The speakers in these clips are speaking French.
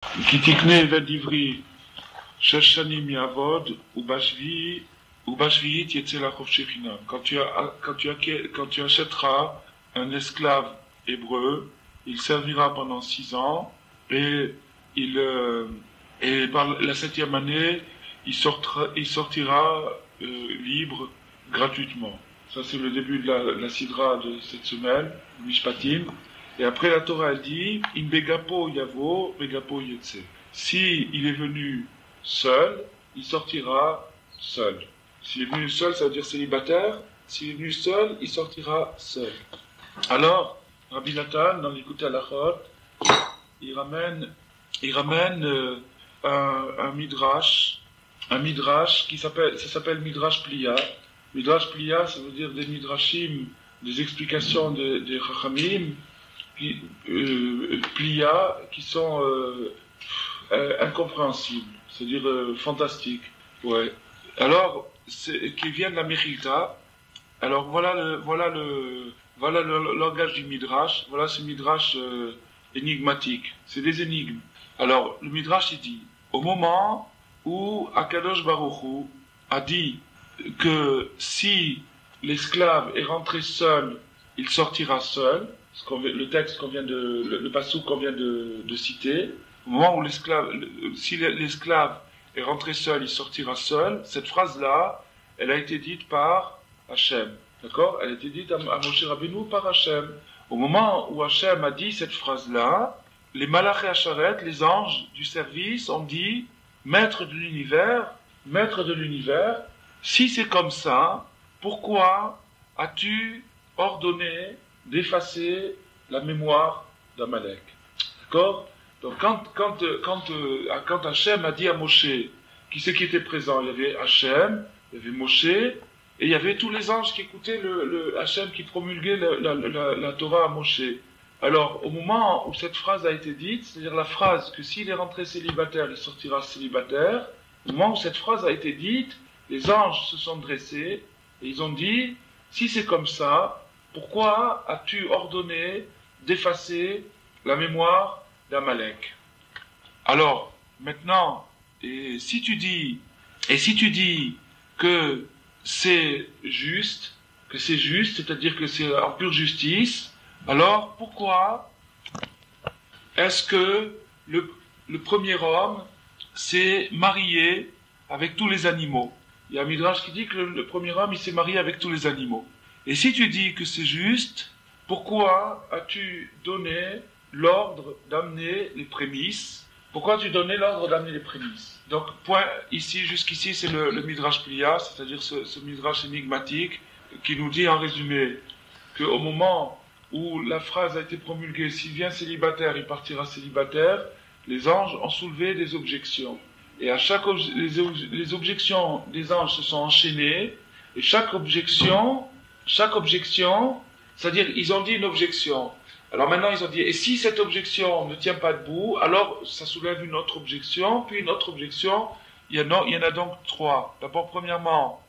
כי תקנה עבד עברי 6 שנים יעבוד, ובשביעית יצא לחופשי חינם. Quand tu achèteras un esclave hébreu, il servira pendant 6 ans, et par la 7e année, il sortira libre gratuitement. Ça, c'est le début de la sidra de cette semaine, Mishpatim. Et après, la Torah, elle dit, Im begapo yavo, begapo yetse. Si il est venu seul, il sortira seul. S'il est venu seul, ça veut dire célibataire. S'il est venu seul, il sortira seul. Alors, Rabbi Nathan, dans l'Écoute Halachot, il ramène un midrash qui s'appelle Midrash Pliya. Midrash Pliya, ça veut dire des midrashim, des explications des Chachamim, Pliya, qui sont incompréhensibles, c'est-à-dire fantastiques. Ouais. Alors, qui vient de la Mechilta. Alors voilà le langage du midrash. Voilà ce midrash énigmatique. C'est des énigmes. Alors le midrash il dit, au moment où Akadosh Baruch Hu a dit que si l'esclave est rentré seul, il sortira seul. Le texte le passage qu'on vient de citer. Au moment où si l'esclave est rentré seul, il sortira seul. Cette phrase-là, elle a été dite par Hachem. D'accord? Elle a été dite à Moshe Rabbeinu par Hachem. Au moment où Hachem a dit cette phrase-là, les Malachei Hasharet, les anges du service, ont dit, Maître de l'univers, si c'est comme ça, pourquoi as-tu ordonné d'effacer la mémoire d'Amalek? D'accord? Donc quand Hachem a dit à Moshe, qui c'est qui était présent? Il y avait Hachem, il y avait Moshe, et il y avait tous les anges qui écoutaient le Hachem qui promulguait la Torah à Moshe. Alors, au moment où cette phrase a été dite, c'est-à-dire la phrase que s'il est rentré célibataire, il sortira célibataire, au moment où cette phrase a été dite, les anges se sont dressés, et ils ont dit, si c'est comme ça, pourquoi as-tu ordonné d'effacer la mémoire d'Amalek? Alors, maintenant, si tu dis que c'est juste, c'est-à-dire que c'est en pure justice, alors pourquoi est-ce que le premier homme s'est marié avec tous les animaux? Il y a un midrash qui dit que le premier homme il s'est marié avec tous les animaux. Et si tu dis que c'est juste, pourquoi as-tu donné l'ordre d'amener les prémices? Pourquoi as-tu donné l'ordre d'amener les prémices? Donc, point ici, jusqu'ici, c'est le Midrash Pliya, c'est-à-dire ce Midrash énigmatique, qui nous dit en résumé qu'au moment où la phrase a été promulguée, s'il vient célibataire, il partira célibataire, les anges ont soulevé des objections. Et à les objections des anges se sont enchaînées, et chaque objection, c'est-à-dire, ils ont dit une objection. Alors maintenant, ils ont dit, et si cette objection ne tient pas debout, alors ça soulève une autre objection, puis une autre objection. Il y en a donc 3. D'abord, premièrement,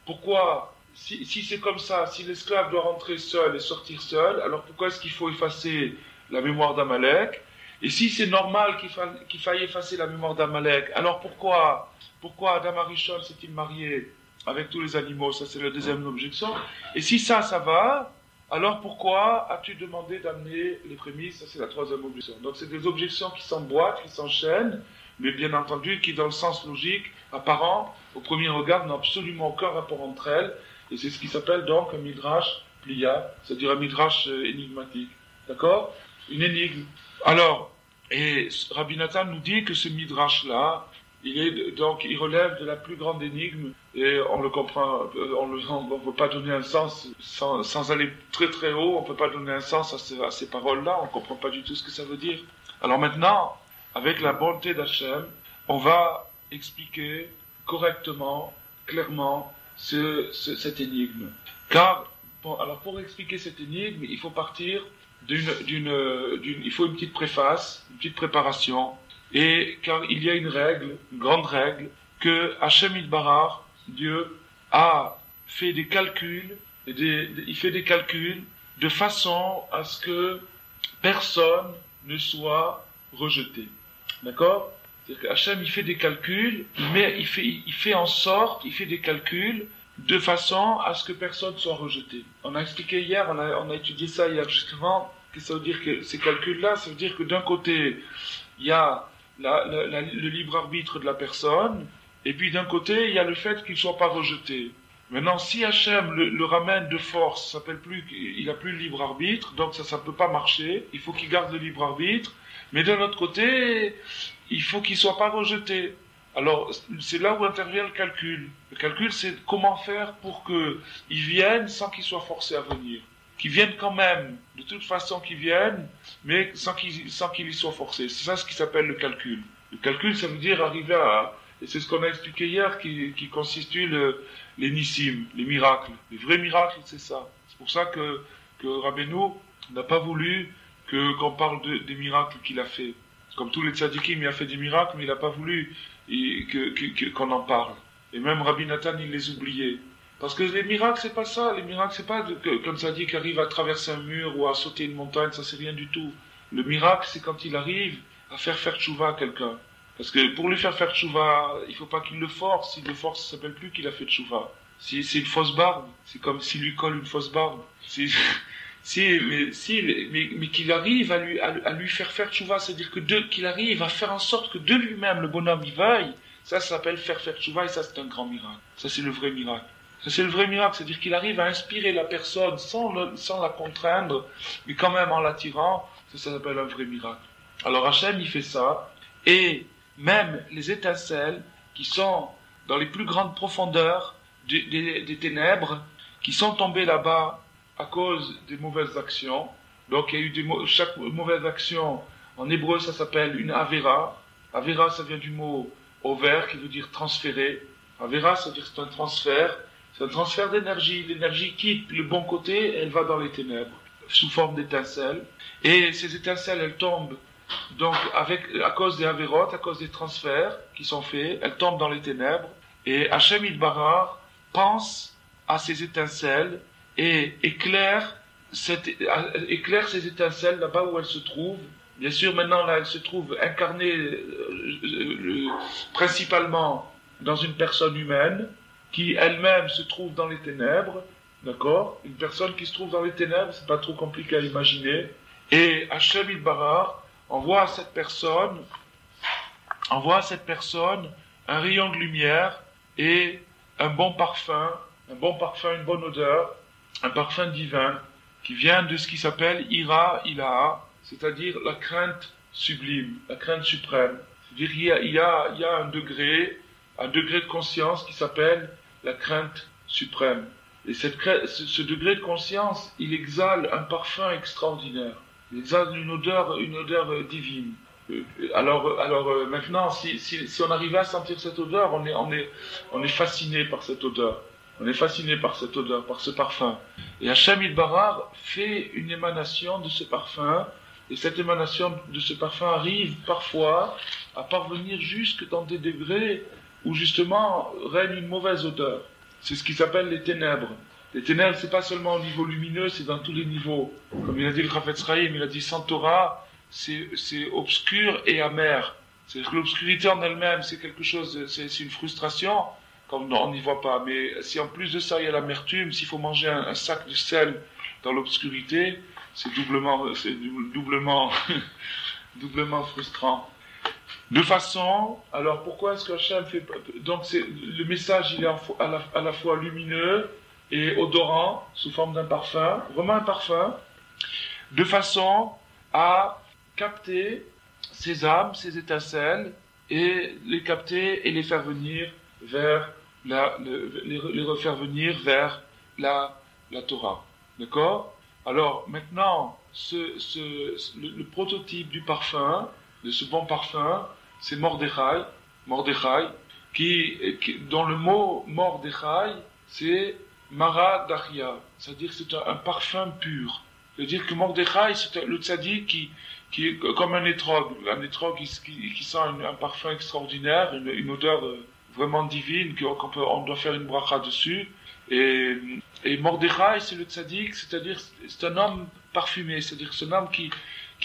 pourquoi, si c'est comme ça, si l'esclave doit rentrer seul et sortir seul, alors pourquoi est-ce qu'il faut effacer la mémoire d'Amalek? Et si c'est normal qu'il faille effacer la mémoire d'Amalek, alors pourquoi Adam Arishon s'est-il marié avec tous les animaux? Ça, c'est la deuxième objection. Et si ça va, alors pourquoi as-tu demandé d'amener les prémices? Ça, c'est la troisième objection. Donc, c'est des objections qui s'emboîtent, qui s'enchaînent, mais bien entendu, qui, dans le sens logique, apparent, au premier regard, n'ont absolument aucun rapport entre elles. Et c'est ce qui s'appelle donc un midrash pliya, c'est-à-dire un midrash énigmatique. D'accord? Une énigme. Alors, et Rabbi Nathan nous dit que ce midrash-là, il relève de la plus grande énigme, et on le comprend, on ne peut pas donner un sens, sans aller très très haut, on ne peut pas donner un sens à ces paroles-là, on ne comprend pas du tout ce que ça veut dire. Alors maintenant, avec la bonté d'Hachem, on va expliquer correctement, clairement, cette énigme. Car, pour expliquer cette énigme, il faut partir il faut une petite préface, une petite préparation, et car il y a une grande règle, que Hachem Yitbarach, Dieu, a fait des calculs, il fait des calculs de façon à ce que personne ne soit rejeté. D'accord? C'est-à-dire qu'Hachem, il fait des calculs, mais il fait en sorte, il fait des calculs de façon à ce que personne soit rejeté. On a expliqué hier, on a étudié ça hier justement, que ça veut dire que ces calculs-là, ça veut dire que d'un côté, il y a le libre arbitre de la personne, et puis d'un côté, il y a le fait qu'il ne soit pas rejeté. Maintenant, si Hachem le ramène de force, ça s'appelle plus, il n'a plus le libre arbitre, donc ça ne peut pas marcher, il faut qu'il garde le libre arbitre, mais d'un autre côté, il faut qu'il ne soit pas rejeté. Alors, c'est là où intervient le calcul. Le calcul, c'est comment faire pour qu'ils viennent sans qu'ils soient forcés à venir. Qu'ils viennent quand même, de toute façon qu'ils viennent, mais sans qu'ils y soient forcés. C'est ça ce qui s'appelle le calcul. Le calcul, ça veut dire arriver à... Et c'est ce qu'on a expliqué hier qui constitue les nissim, les miracles. Les vrais miracles, c'est ça. C'est pour ça que Rabbeinu n'a pas voulu qu'on parle des miracles qu'il a fait. Comme tous les tzadikim, il a fait des miracles, mais il n'a pas voulu qu'on en parle. Et même Rabbi Nathan, il les oubliait. Parce que les miracles, c'est pas ça. Les miracles, c'est pas comme tzaddik arrive à traverser un mur ou à sauter une montagne, ça c'est rien du tout. Le miracle, c'est quand il arrive à faire tchouva à quelqu'un. Parce que pour lui faire tchouva, il faut pas qu'il le force. S'il le force, ça s'appelle plus qu'il a fait tchouva. Si c'est une fausse barbe, c'est comme s'il lui colle une fausse barbe. Mais qu'il arrive à lui faire tchouva, c'est-à-dire qu'il arrive à faire en sorte que de lui-même le bonhomme y vaille, ça s'appelle faire tchouva et ça c'est un grand miracle. Ça c'est le vrai miracle. Ça c'est le vrai miracle, c'est-à-dire qu'il arrive à inspirer la personne sans la contraindre, mais quand même en l'attirant, ça s'appelle un vrai miracle. Alors Hachem il fait ça, et même les étincelles qui sont dans les plus grandes profondeurs des ténèbres, qui sont tombées là-bas à cause des mauvaises actions. Donc il y a eu chaque mauvaise action, en hébreu ça s'appelle une avera. Avera ça vient du mot over qui veut dire transférer. Avera ça veut dire c'est un transfert d'énergie. L'énergie quitte le bon côté, elle va dans les ténèbres sous forme d'étincelles. Et ces étincelles elles tombent donc à cause des avérotes, à cause des transferts qui sont faits, elles tombent dans les ténèbres. Et Hachem Yitbarach pense à ces étincelles et éclaire ces étincelles là-bas où elles se trouvent. Bien sûr, maintenant, là, elles se trouvent incarnées principalement dans une personne humaine qui elle-même se trouve dans les ténèbres, d'accord? Une personne qui se trouve dans les ténèbres, c'est pas trop compliqué à imaginer. Et Hachem Yitbarach envoie à cette personne un rayon de lumière et un bon parfum, une bonne odeur, un parfum divin qui vient de ce qui s'appelle Ira Ilaha, c'est-à-dire la crainte sublime, la crainte suprême. C'est-à-dire il y a un degré de conscience qui s'appelle la crainte suprême. Et ce degré de conscience, il exhale un parfum extraordinaire. Il exhale une odeur divine. Alors maintenant, si on arrivait à sentir cette odeur, on est fasciné par cette odeur. On est fasciné par cette odeur, par ce parfum. Et Hachem Yitbarach fait une émanation de ce parfum, et cette émanation de ce parfum arrive parfois à parvenir jusque dans des degrés où justement règne une mauvaise odeur. C'est ce qui s'appelle les ténèbres. Les ténèbres, c'est pas seulement au niveau lumineux, c'est dans tous les niveaux. Comme il a dit le Chafetz Chaim, il a dit sans Torah, c'est obscur et amer. C'est-à-dire que l'obscurité en elle-même, c'est quelque chose, c'est une frustration, comme on n'y voit pas. Mais si en plus de ça, il y a l'amertume, s'il faut manger un sac de sel dans l'obscurité, c'est doublement frustrant. De façon, alors pourquoi est-ce que Hachem fait... Donc le message, il est à la fois lumineux et odorant, sous forme d'un parfum, vraiment un parfum, de façon à capter ces âmes, ces étincelles, et les capter et les faire venir vers les refaire venir vers la Torah. D'accord? Alors, maintenant, le prototype du parfum, de ce bon parfum, c'est Mordechai, dont le mot Mordechai, c'est Mara Daria, c'est-à-dire que c'est un parfum pur. C'est-à-dire que Mordechai, c'est le tzaddik qui est comme un étrog qui sent un parfum extraordinaire, une odeur vraiment divine, on doit faire une bracha dessus. Et Mordechai, c'est le tzaddik, c'est-à-dire c'est un homme parfumé, c'est-à-dire c'est un homme qui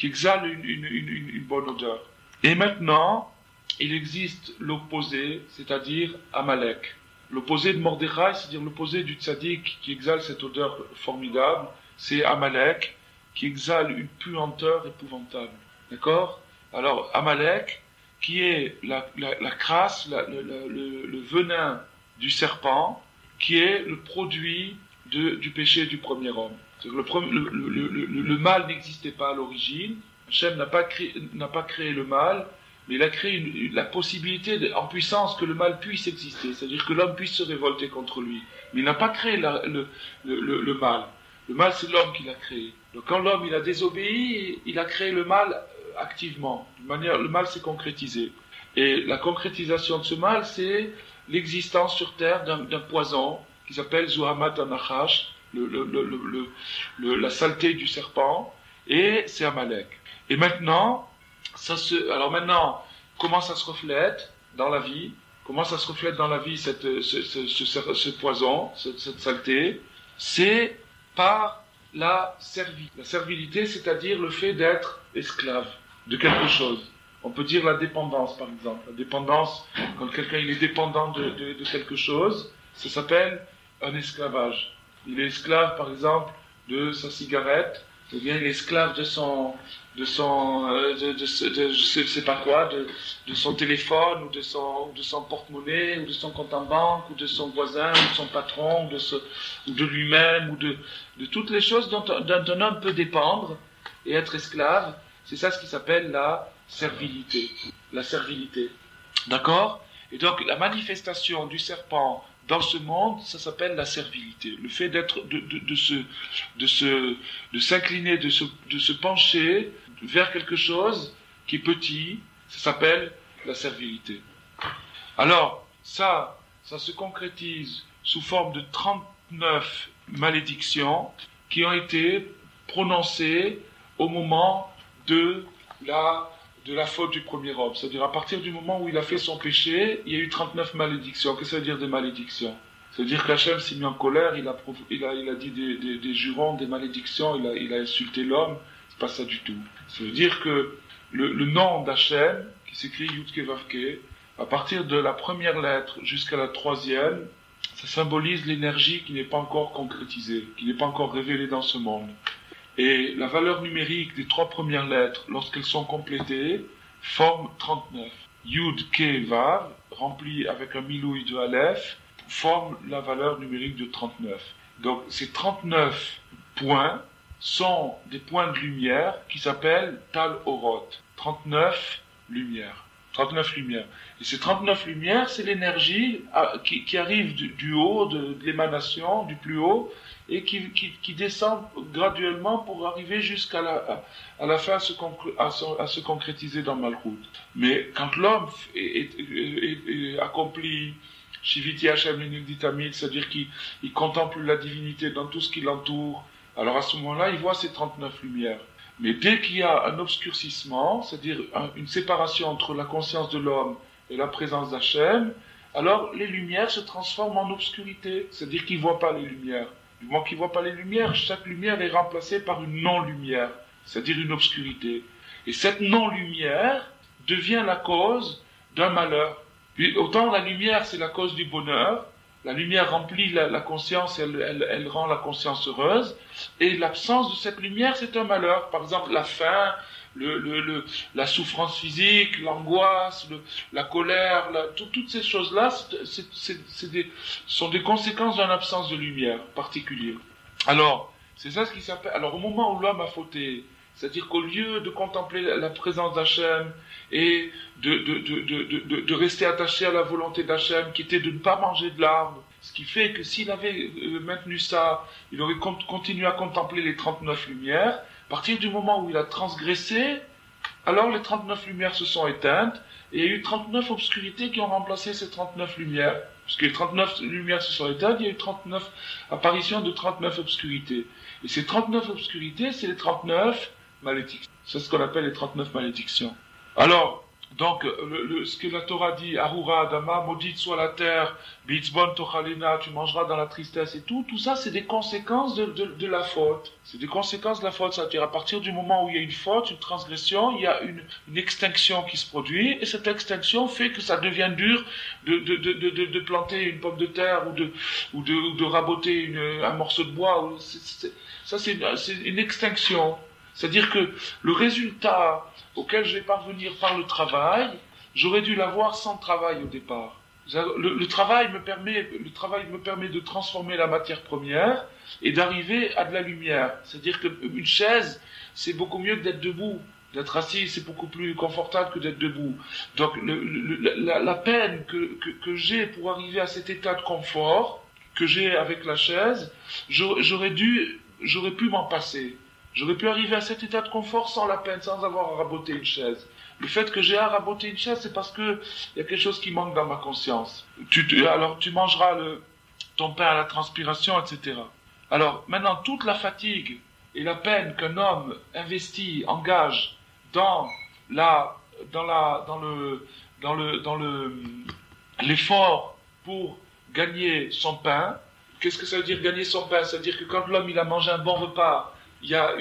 exhale une bonne odeur. Et maintenant, il existe l'opposé, c'est-à-dire Amalek. L'opposé de Mordechai, c'est-à-dire l'opposé du tzaddik qui exhale cette odeur formidable, c'est Amalek, qui exhale une puanteur épouvantable. D'accord? Alors, Amalek, qui est la crasse, le venin du serpent, qui est le produit du péché du premier homme. Le mal n'existait pas à l'origine. Hachem n'a pas créé le mal, mais il a créé la possibilité en puissance que le mal puisse exister, c'est-à-dire que l'homme puisse se révolter contre lui. Mais il n'a pas créé le mal. Le mal, c'est l'homme qui l'a créé. Donc quand l'homme il a désobéi, il a créé le mal activement. Le mal s'est concrétisé. Et la concrétisation de ce mal, c'est l'existence sur terre d'un poison qui s'appelle Zuhamat Anachash, la saleté du serpent, et c'est Amalek. Et maintenant, alors maintenant, comment ça se reflète dans la vie? Comment ça se reflète dans la vie, ce poison, cette saleté? C'est par la servilité. La servilité, c'est-à-dire le fait d'être esclave de quelque chose. On peut dire la dépendance, par exemple. La dépendance, quand quelqu'un il est dépendant de quelque chose, ça s'appelle un esclavage. Il est esclave, par exemple, de sa cigarette, ou bien il est esclave de son je sais pas quoi, de son téléphone, ou de son porte-monnaie, ou de son compte en banque, ou de son voisin, ou de son patron, ou de lui-même, ou de toutes les choses dont un homme peut dépendre et être esclave. C'est ça ce qui s'appelle la servilité. La servilité. D'accord? Et donc la manifestation du serpent dans ce monde, ça s'appelle la servilité. Le fait d'être, de s'incliner, de se pencher vers quelque chose qui est petit, ça s'appelle la servilité. Alors, ça se concrétise sous forme de 39 malédictions qui ont été prononcées au moment de la faute du premier homme. C'est-à-dire, à partir du moment où il a fait son péché, il y a eu 39 malédictions. Qu'est-ce que ça veut dire des malédictions? C'est-à-dire qu'Hachem s'est mis en colère, il a dit des jurons, des malédictions, il a insulté l'homme. C'est pas ça du tout. Ça veut dire que le nom d'Hachem, qui s'écrit Yudke Vavke, à partir de la première lettre jusqu'à la troisième, ça symbolise l'énergie qui n'est pas encore concrétisée, qui n'est pas encore révélée dans ce monde. Et la valeur numérique des trois premières lettres, lorsqu'elles sont complétées, forme 39. Yud, Ke, Vav, rempli avec un milouï de Aleph, forme la valeur numérique de 39. Donc ces 39 points sont des points de lumière qui s'appellent Tal Oroth. 39 lumières. 39 lumières. Et ces 39 lumières, c'est l'énergie qui arrive du haut, de l'émanation, du plus haut, et qui descend graduellement pour arriver jusqu'à la fin à se concrétiser dans Malchut. Mais quand l'homme accomplit Shiviti Hashem Lenigditamid, c'est-à-dire qu'il contemple la divinité dans tout ce qui l'entoure, alors à ce moment-là, il voit ces 39 lumières. Mais dès qu'il y a un obscurcissement, c'est-à-dire une séparation entre la conscience de l'homme et la présence d'Hachem, alors les lumières se transforment en obscurité, c'est-à-dire qu'il ne voit pas les lumières. Du moment qu'il ne voit pas les lumières, chaque lumière est remplacée par une non-lumière, c'est-à-dire une obscurité. Et cette non-lumière devient la cause d'un malheur. Puis, autant la lumière, c'est la cause du bonheur, la lumière remplit la conscience, elle rend la conscience heureuse, et l'absence de cette lumière, c'est un malheur. Par exemple, la faim, la souffrance physique, l'angoisse, la colère, toutes ces choses-là sont des conséquences d'une absence de lumière particulière. Alors, c'est ça ce qui s'appelle. Alors, au moment où l'homme a fauté, c'est-à-dire qu'au lieu de contempler la présence d'Hachem et de rester attaché à la volonté d'Hachem, qui était de ne pas manger de l'arbre, ce qui fait que s'il avait maintenu ça, il aurait continué à contempler les 39 lumières. À partir du moment où il a transgressé, alors les 39 lumières se sont éteintes, et il y a eu 39 obscurités qui ont remplacé ces 39 lumières. Puisque les 39 lumières se sont éteintes, il y a eu 39 apparitions de 39 obscurités. Et ces 39 obscurités, c'est les 39 malédictions. C'est ce qu'on appelle les 39 malédictions. Alors, Donc, ce que la Torah dit, Arura Adama, maudite soit la terre, Bitzbon Tochalena, tu mangeras dans la tristesse et tout ça, c'est des conséquences de la faute. C'est des conséquences de la faute. C'est-à-dire, à partir du moment où il y a une faute, une transgression, il y a une extinction qui se produit, et cette extinction fait que ça devient dur de planter une pomme de terre ou de raboter un morceau de bois. Ça, c'est une extinction. C'est-à-dire que le résultat auquel je vais parvenir par le travail, j'aurais dû l'avoir sans travail au départ. Le travail me permet de transformer la matière première et d'arriver à de la lumière. C'est-à-dire qu'une chaise, c'est beaucoup mieux que d'être debout. D'être assis, c'est beaucoup plus confortable que d'être debout. Donc la peine que j'ai pour arriver à cet état de confort que j'ai avec la chaise, j'aurais pu m'en passer. J'aurais pu arriver à cet état de confort sans la peine, sans avoir à raboter une chaise. Le fait que j'ai à raboter une chaise, c'est parce que il y a quelque chose qui manque dans ma conscience. Alors tu mangeras ton pain à la transpiration, etc. Alors maintenant, toute la fatigue et la peine qu'un homme investit, engage dans l'effort pour gagner son pain. Qu'est-ce que ça veut dire gagner son pain? Ça veut dire que quand l'homme il a mangé un bon repas, il y a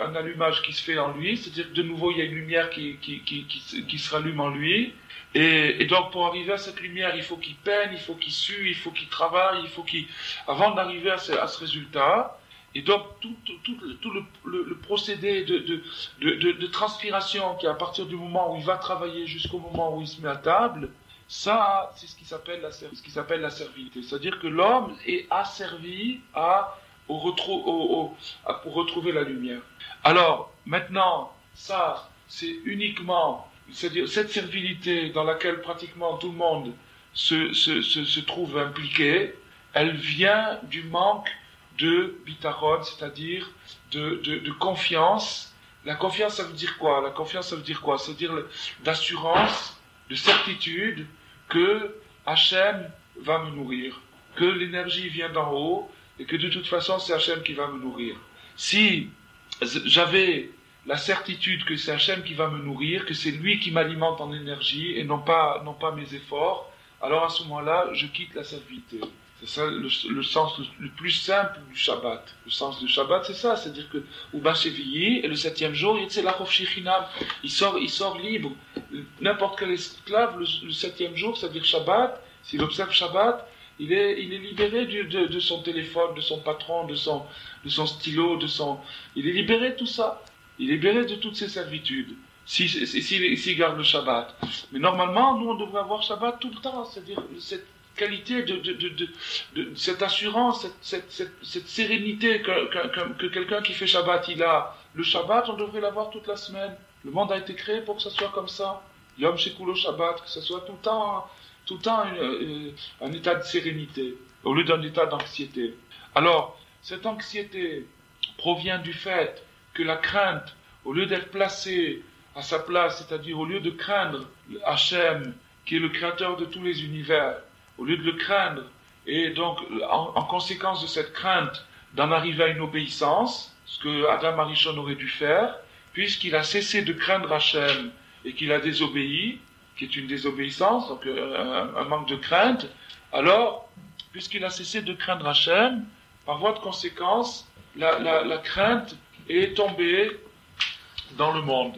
un allumage qui se fait en lui, c'est-à-dire que de nouveau il y a une lumière qui se rallume en lui, et donc pour arriver à cette lumière, il faut qu'il peine, il faut qu'il sue, il faut qu'il travaille, avant d'arriver à ce résultat, et donc tout le procédé de transpiration qui est à partir du moment où il va travailler jusqu'au moment où il se met à table, ça c'est ce qui s'appelle la servitude. C'est-à-dire que l'homme est asservi pour retrouver la lumière. Alors, maintenant, ça, c'est uniquement, c'est-à-dire cette servilité dans laquelle pratiquement tout le monde se trouve impliqué, elle vient du manque de bitachon, c'est-à-dire de confiance. La confiance, ça veut dire quoi? La confiance, ça veut dire quoi? Ça veut dire d'assurance, de certitude que Hachem va me nourrir, que l'énergie vient d'en haut, et que de toute façon c'est Hachem qui va me nourrir. Si j'avais la certitude que c'est Hachem qui va me nourrir, que c'est lui qui m'alimente en énergie et non pas mes efforts, alors à ce moment-là, je quitte la servitude. C'est ça le sens le plus simple du Shabbat. Le sens du Shabbat, c'est ça, c'est-à-dire que Uba Sheviyi, et le 7e jour, il sort libre. N'importe quel esclave, le 7e jour, c'est-à-dire Shabbat, s'il observe Shabbat, il est libéré de son téléphone, de son patron, de son stylo, il est libéré de tout ça. Il est libéré de toutes ses servitudes. S'il garde le Shabbat. Mais normalement, nous, on devrait avoir Shabbat tout le temps. C'est-à-dire, cette qualité cette assurance, cette sérénité que quelqu'un qui fait Shabbat, il a. Le Shabbat, on devrait l'avoir toute la semaine. Le monde a été créé pour que ça soit comme ça. Yom Shekulo Shabbat, que ça soit tout le temps un état de sérénité, au lieu d'un état d'anxiété. Alors, cette anxiété provient du fait que la crainte, au lieu d'être placée à sa place, c'est-à-dire au lieu de craindre Hachem, qui est le créateur de tous les univers, au lieu de le craindre, et donc en conséquence de cette crainte, d'en arriver à une obéissance, ce que Adam Arishon aurait dû faire, puisqu'il a cessé de craindre Hachem et qu'il a désobéi, qui est une désobéissance, donc un manque de crainte, alors, puisqu'il a cessé de craindre Hachem, par voie de conséquence, la crainte est tombée dans le monde.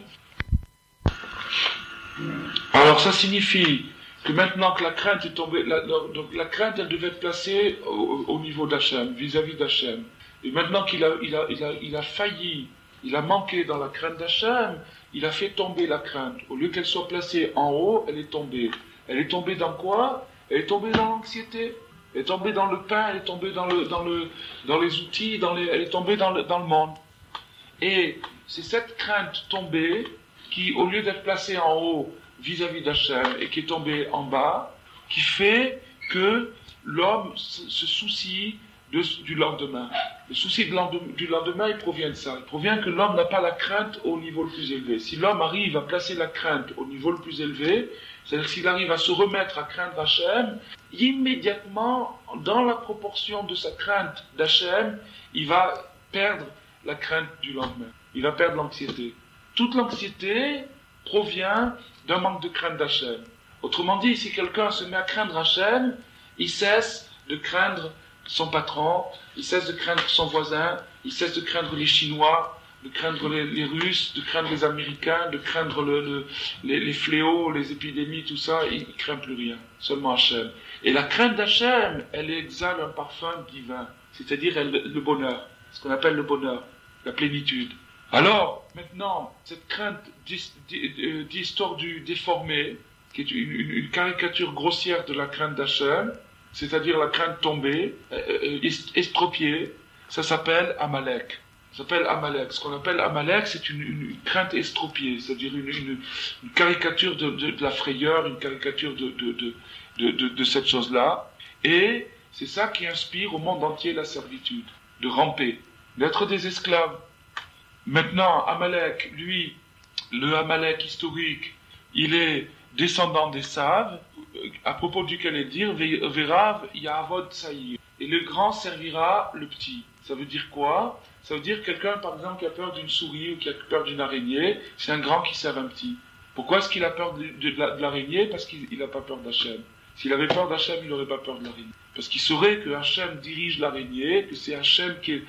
Alors ça signifie que maintenant que la crainte est tombée, donc la crainte elle devait être placée au niveau d'Hachem, vis-à-vis d'Hachem. Et maintenant qu'il a failli, il a manqué dans la crainte d'Hachem, il a fait tomber la crainte. Au lieu qu'elle soit placée en haut, elle est tombée. Elle est tombée dans quoi? Elle est tombée dans l'anxiété. Elle est tombée dans le pain, elle est tombée dans les outils, elle est tombée dans le monde. Et c'est cette crainte tombée qui, au lieu d'être placée en haut vis-à-vis d'Hachem et qui est tombée en bas, qui fait que l'homme se soucie du lendemain. Le souci du lendemain, il provient de ça. Il provient que l'homme n'a pas la crainte au niveau le plus élevé. Si l'homme arrive à placer la crainte au niveau le plus élevé, c'est-à-dire s'il arrive à se remettre à craindre Hachem, immédiatement, dans la proportion de sa crainte d'Hachem, il va perdre la crainte du lendemain. Il va perdre l'anxiété. Toute l'anxiété provient d'un manque de crainte d'Hachem. Autrement dit, si quelqu'un se met à craindre Hachem, il cesse de craindre son patron, il cesse de craindre son voisin, il cesse de craindre les Chinois, de craindre les Russes, de craindre les Américains, de craindre les fléaux, les épidémies, tout ça, il ne craint plus rien, seulement Hachem. Et la crainte d'Hachem, elle exhale un parfum divin, c'est-à-dire le bonheur, ce qu'on appelle le bonheur, la plénitude. Alors, maintenant, cette crainte distordue, déformée, qui est une caricature grossière de la crainte d'Hachem, c'est-à-dire la crainte tombée, estropiée, ça s'appelle Amalek. Ça s'appelle Amalek. Ce qu'on appelle Amalek, c'est une crainte estropiée, c'est-à-dire une caricature de la frayeur, une caricature de cette chose-là. Et c'est ça qui inspire au monde entier la servitude, de ramper, d'être des esclaves. Maintenant, Amalek, lui, le Amalek historique, il est descendant des Saves, à propos duquel est dire Verav Yahavod Saïr. Et le grand servira le petit. Ça veut dire quoi? Ça veut dire quelqu'un, par exemple, qui a peur d'une souris ou qui a peur d'une araignée, c'est un grand qui sert un petit. Pourquoi est-ce qu'il a peur de l'araignée? Parce qu'il n'a pas peur d'Hachem. S'il avait peur d'Hachem, il n'aurait pas peur de l'araignée. Parce qu'il saurait que Hachem dirige l'araignée, que c'est Hachem qui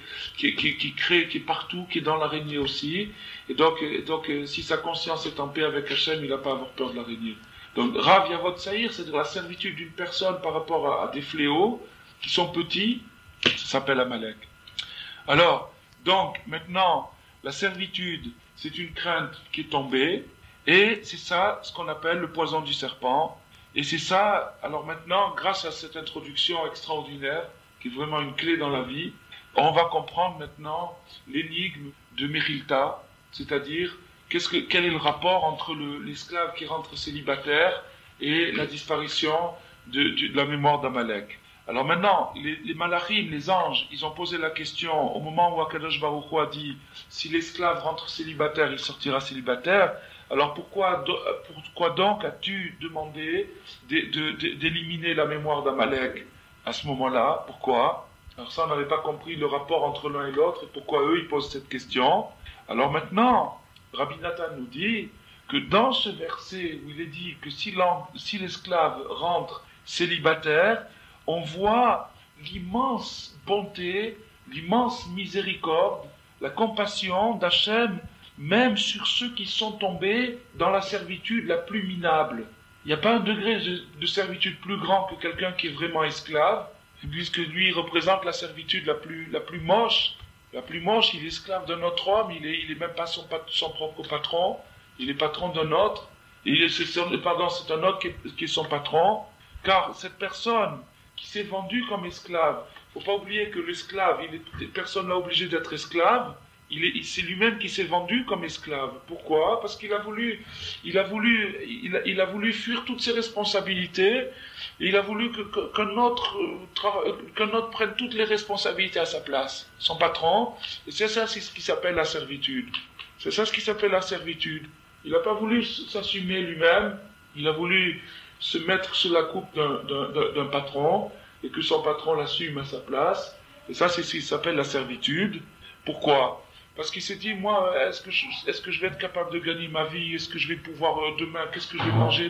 crée, qui est partout, qui est dans l'araignée aussi. Et donc, si sa conscience est en paix avec Hachem, il n'a pas à avoir peur de l'araignée. Donc, Rav Yavod Saïr, c'est de la servitude d'une personne par rapport à des fléaux qui sont petits, ça s'appelle Amalek. Alors, donc, maintenant, la servitude, c'est une crainte qui est tombée, et c'est ça ce qu'on appelle le poison du serpent. Et c'est ça, alors maintenant, grâce à cette introduction extraordinaire, qui est vraiment une clé dans la vie, on va comprendre maintenant l'énigme de Mechilta, c'est-à-dire quel est le rapport entre l'esclave qui rentre célibataire et la disparition de la mémoire d'Amalek. Alors maintenant, les malachim, les anges, ils ont posé la question au moment où Akadosh Baruch Hu a dit si l'esclave rentre célibataire, il sortira célibataire. Alors pourquoi donc as-tu demandé d'éliminer la mémoire d'Amalek à ce moment-là? Pourquoi? Alors ça, on n'avait pas compris le rapport entre l'un et l'autre et pourquoi eux, ils posent cette question. Alors maintenant, Rabbi Nathan nous dit que dans ce verset où il est dit que si l'esclave rentre célibataire, on voit l'immense bonté, l'immense miséricorde, la compassion d'Hachem, même sur ceux qui sont tombés dans la servitude la plus minable. Il n'y a pas un degré de servitude plus grand que quelqu'un qui est vraiment esclave, puisque lui représente la servitude la plus moche. La plus moche, il est esclave d'un autre homme, il est même pas son propre patron, il est patron d'un autre, c'est un autre qui est son patron, car cette personne qui s'est vendue comme esclave, il ne faut pas oublier que l'esclave, personne n'a obligé d'être esclave, c'est lui-même qui s'est vendu comme esclave. Pourquoi? Parce qu'il a voulu fuir toutes ses responsabilités, et il a voulu qu'un autre prenne toutes les responsabilités à sa place, son patron, et c'est ça ce qui s'appelle la servitude. C'est ça ce qui s'appelle la servitude. Il n'a pas voulu s'assumer lui-même, il a voulu se mettre sous la coupe d'un patron, et que son patron l'assume à sa place, et ça c'est ce qui s'appelle la servitude. Pourquoi? Parce qu'il s'est dit, moi, est-ce que je vais être capable de gagner ma vie? Est-ce que je vais pouvoir demain, qu'est-ce que je vais manger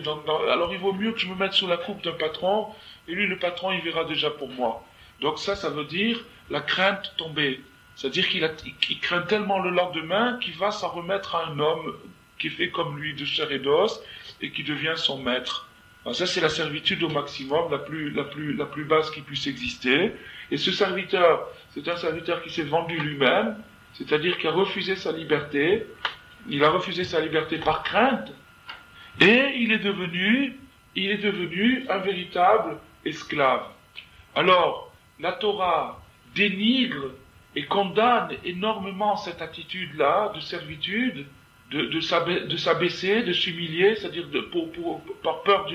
Alors il vaut mieux que je me mette sous la coupe d'un patron, et lui, le patron, il verra déjà pour moi. Donc ça veut dire la crainte tombée. C'est-à-dire qu'il craint tellement le lendemain qu'il va s'en remettre à un homme qui est fait comme lui de chair et d'os, et qui devient son maître. Alors ça, c'est la servitude au maximum, la plus basse qui puisse exister. Et ce serviteur, c'est un serviteur qui s'est vendu lui-même, c'est-à-dire qu'il a refusé sa liberté, il a refusé sa liberté par crainte, et il est devenu un véritable esclave. Alors, la Torah dénigre et condamne énormément cette attitude-là de servitude, de s'abaisser, de s'humilier, c'est-à-dire par peur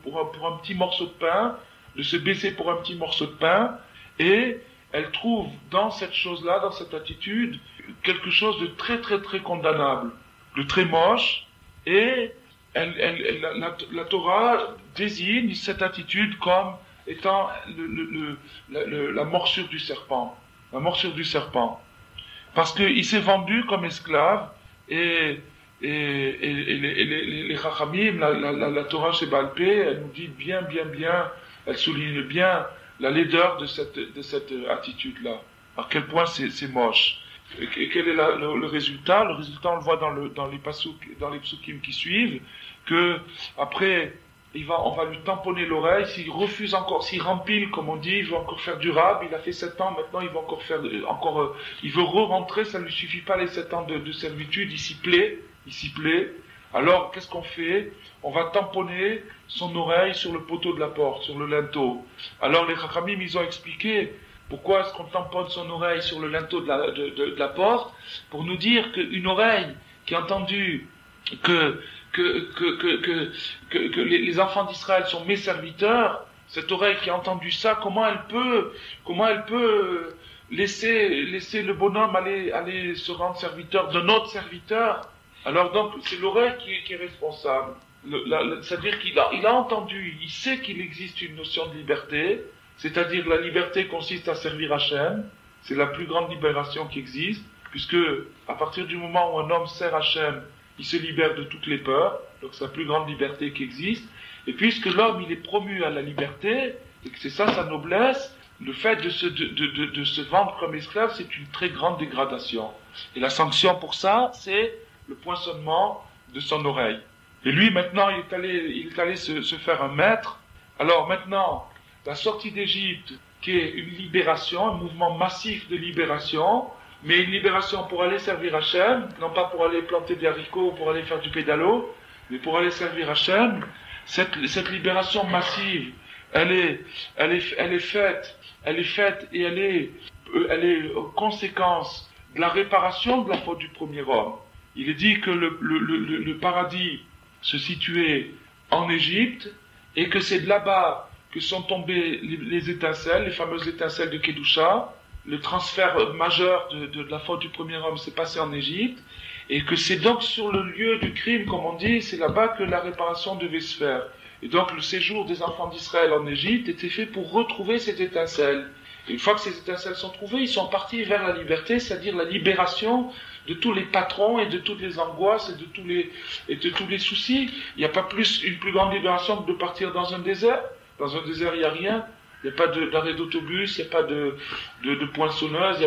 pour un petit morceau de pain, de se baisser pour un petit morceau de pain, et elle trouve dans cette chose-là, dans cette attitude, quelque chose de très très très condamnable, de très moche, et la Torah désigne cette attitude comme étant la morsure du serpent. La morsure du serpent. Parce qu'il s'est vendu comme esclave, et les Chachamim, la Torah chez Baal Pé, elle nous dit bien, elle souligne bien la laideur de cette attitude-là. À quel point c'est moche. Et quel est le résultat? Le résultat, on le voit dans les psukim qui suivent, que après, on va lui tamponner l'oreille. S'il refuse encore, s'il rempile, comme on dit, il veut encore faire du rab. Il a fait 7 ans, maintenant il va encore faire, il veut re-rentrer. Ça ne lui suffit pas les 7 ans de servitude. Il s'y plaît. Alors, qu'est-ce qu'on fait? On va tamponner son oreille sur le poteau de la porte, sur le linteau. Alors, les Chachamim, ils ont expliqué pourquoi est-ce qu'on tamponne son oreille sur le linteau de la porte, pour nous dire qu'une oreille qui a entendu que les enfants d'Israël sont mes serviteurs, cette oreille qui a entendu ça, comment elle peut laisser le bonhomme aller se rendre serviteur de notre serviteur? Alors donc, c'est l'oreille qui est responsable. C'est-à-dire qu'il a entendu, il sait qu'il existe une notion de liberté, c'est-à-dire la liberté consiste à servir Hachem, c'est la plus grande libération qui existe, puisque à partir du moment où un homme sert Hachem, il se libère de toutes les peurs, donc c'est la plus grande liberté qui existe, et puisque l'homme il est promu à la liberté, et que c'est ça sa noblesse, le fait de se vendre comme esclave, c'est une très grande dégradation. Et la sanction pour ça, c'est le poinçonnement de son oreille. Et lui, maintenant, il est allé se faire un maître. Alors maintenant, la sortie d'Égypte, qui est une libération, un mouvement massif de libération, mais une libération pour aller servir Hachem, non pas pour aller planter des haricots ou pour aller faire du pédalo, mais pour aller servir Hachem. Cette libération massive, elle est faite et elle est conséquence de la réparation de la faute du premier homme. Il est dit que le paradis se situait en Égypte et que c'est de là-bas que sont tombées les étincelles, les fameuses étincelles de Kedusha. Le transfert majeur de la faute du premier homme s'est passé en Égypte et que c'est donc sur le lieu du crime, comme on dit, c'est là-bas que la réparation devait se faire. Et donc le séjour des enfants d'Israël en Égypte était fait pour retrouver ces étincelles. Et une fois que ces étincelles sont trouvées, ils sont partis vers la liberté, c'est-à-dire la libération de tous les patrons et de toutes les angoisses et de tous les soucis. Il n'y a pas une plus grande libération que de partir dans un désert. Dans un désert, il n'y a rien. Il n'y a pas d'arrêt d'autobus, il n'y a pas de poinçonneuse, il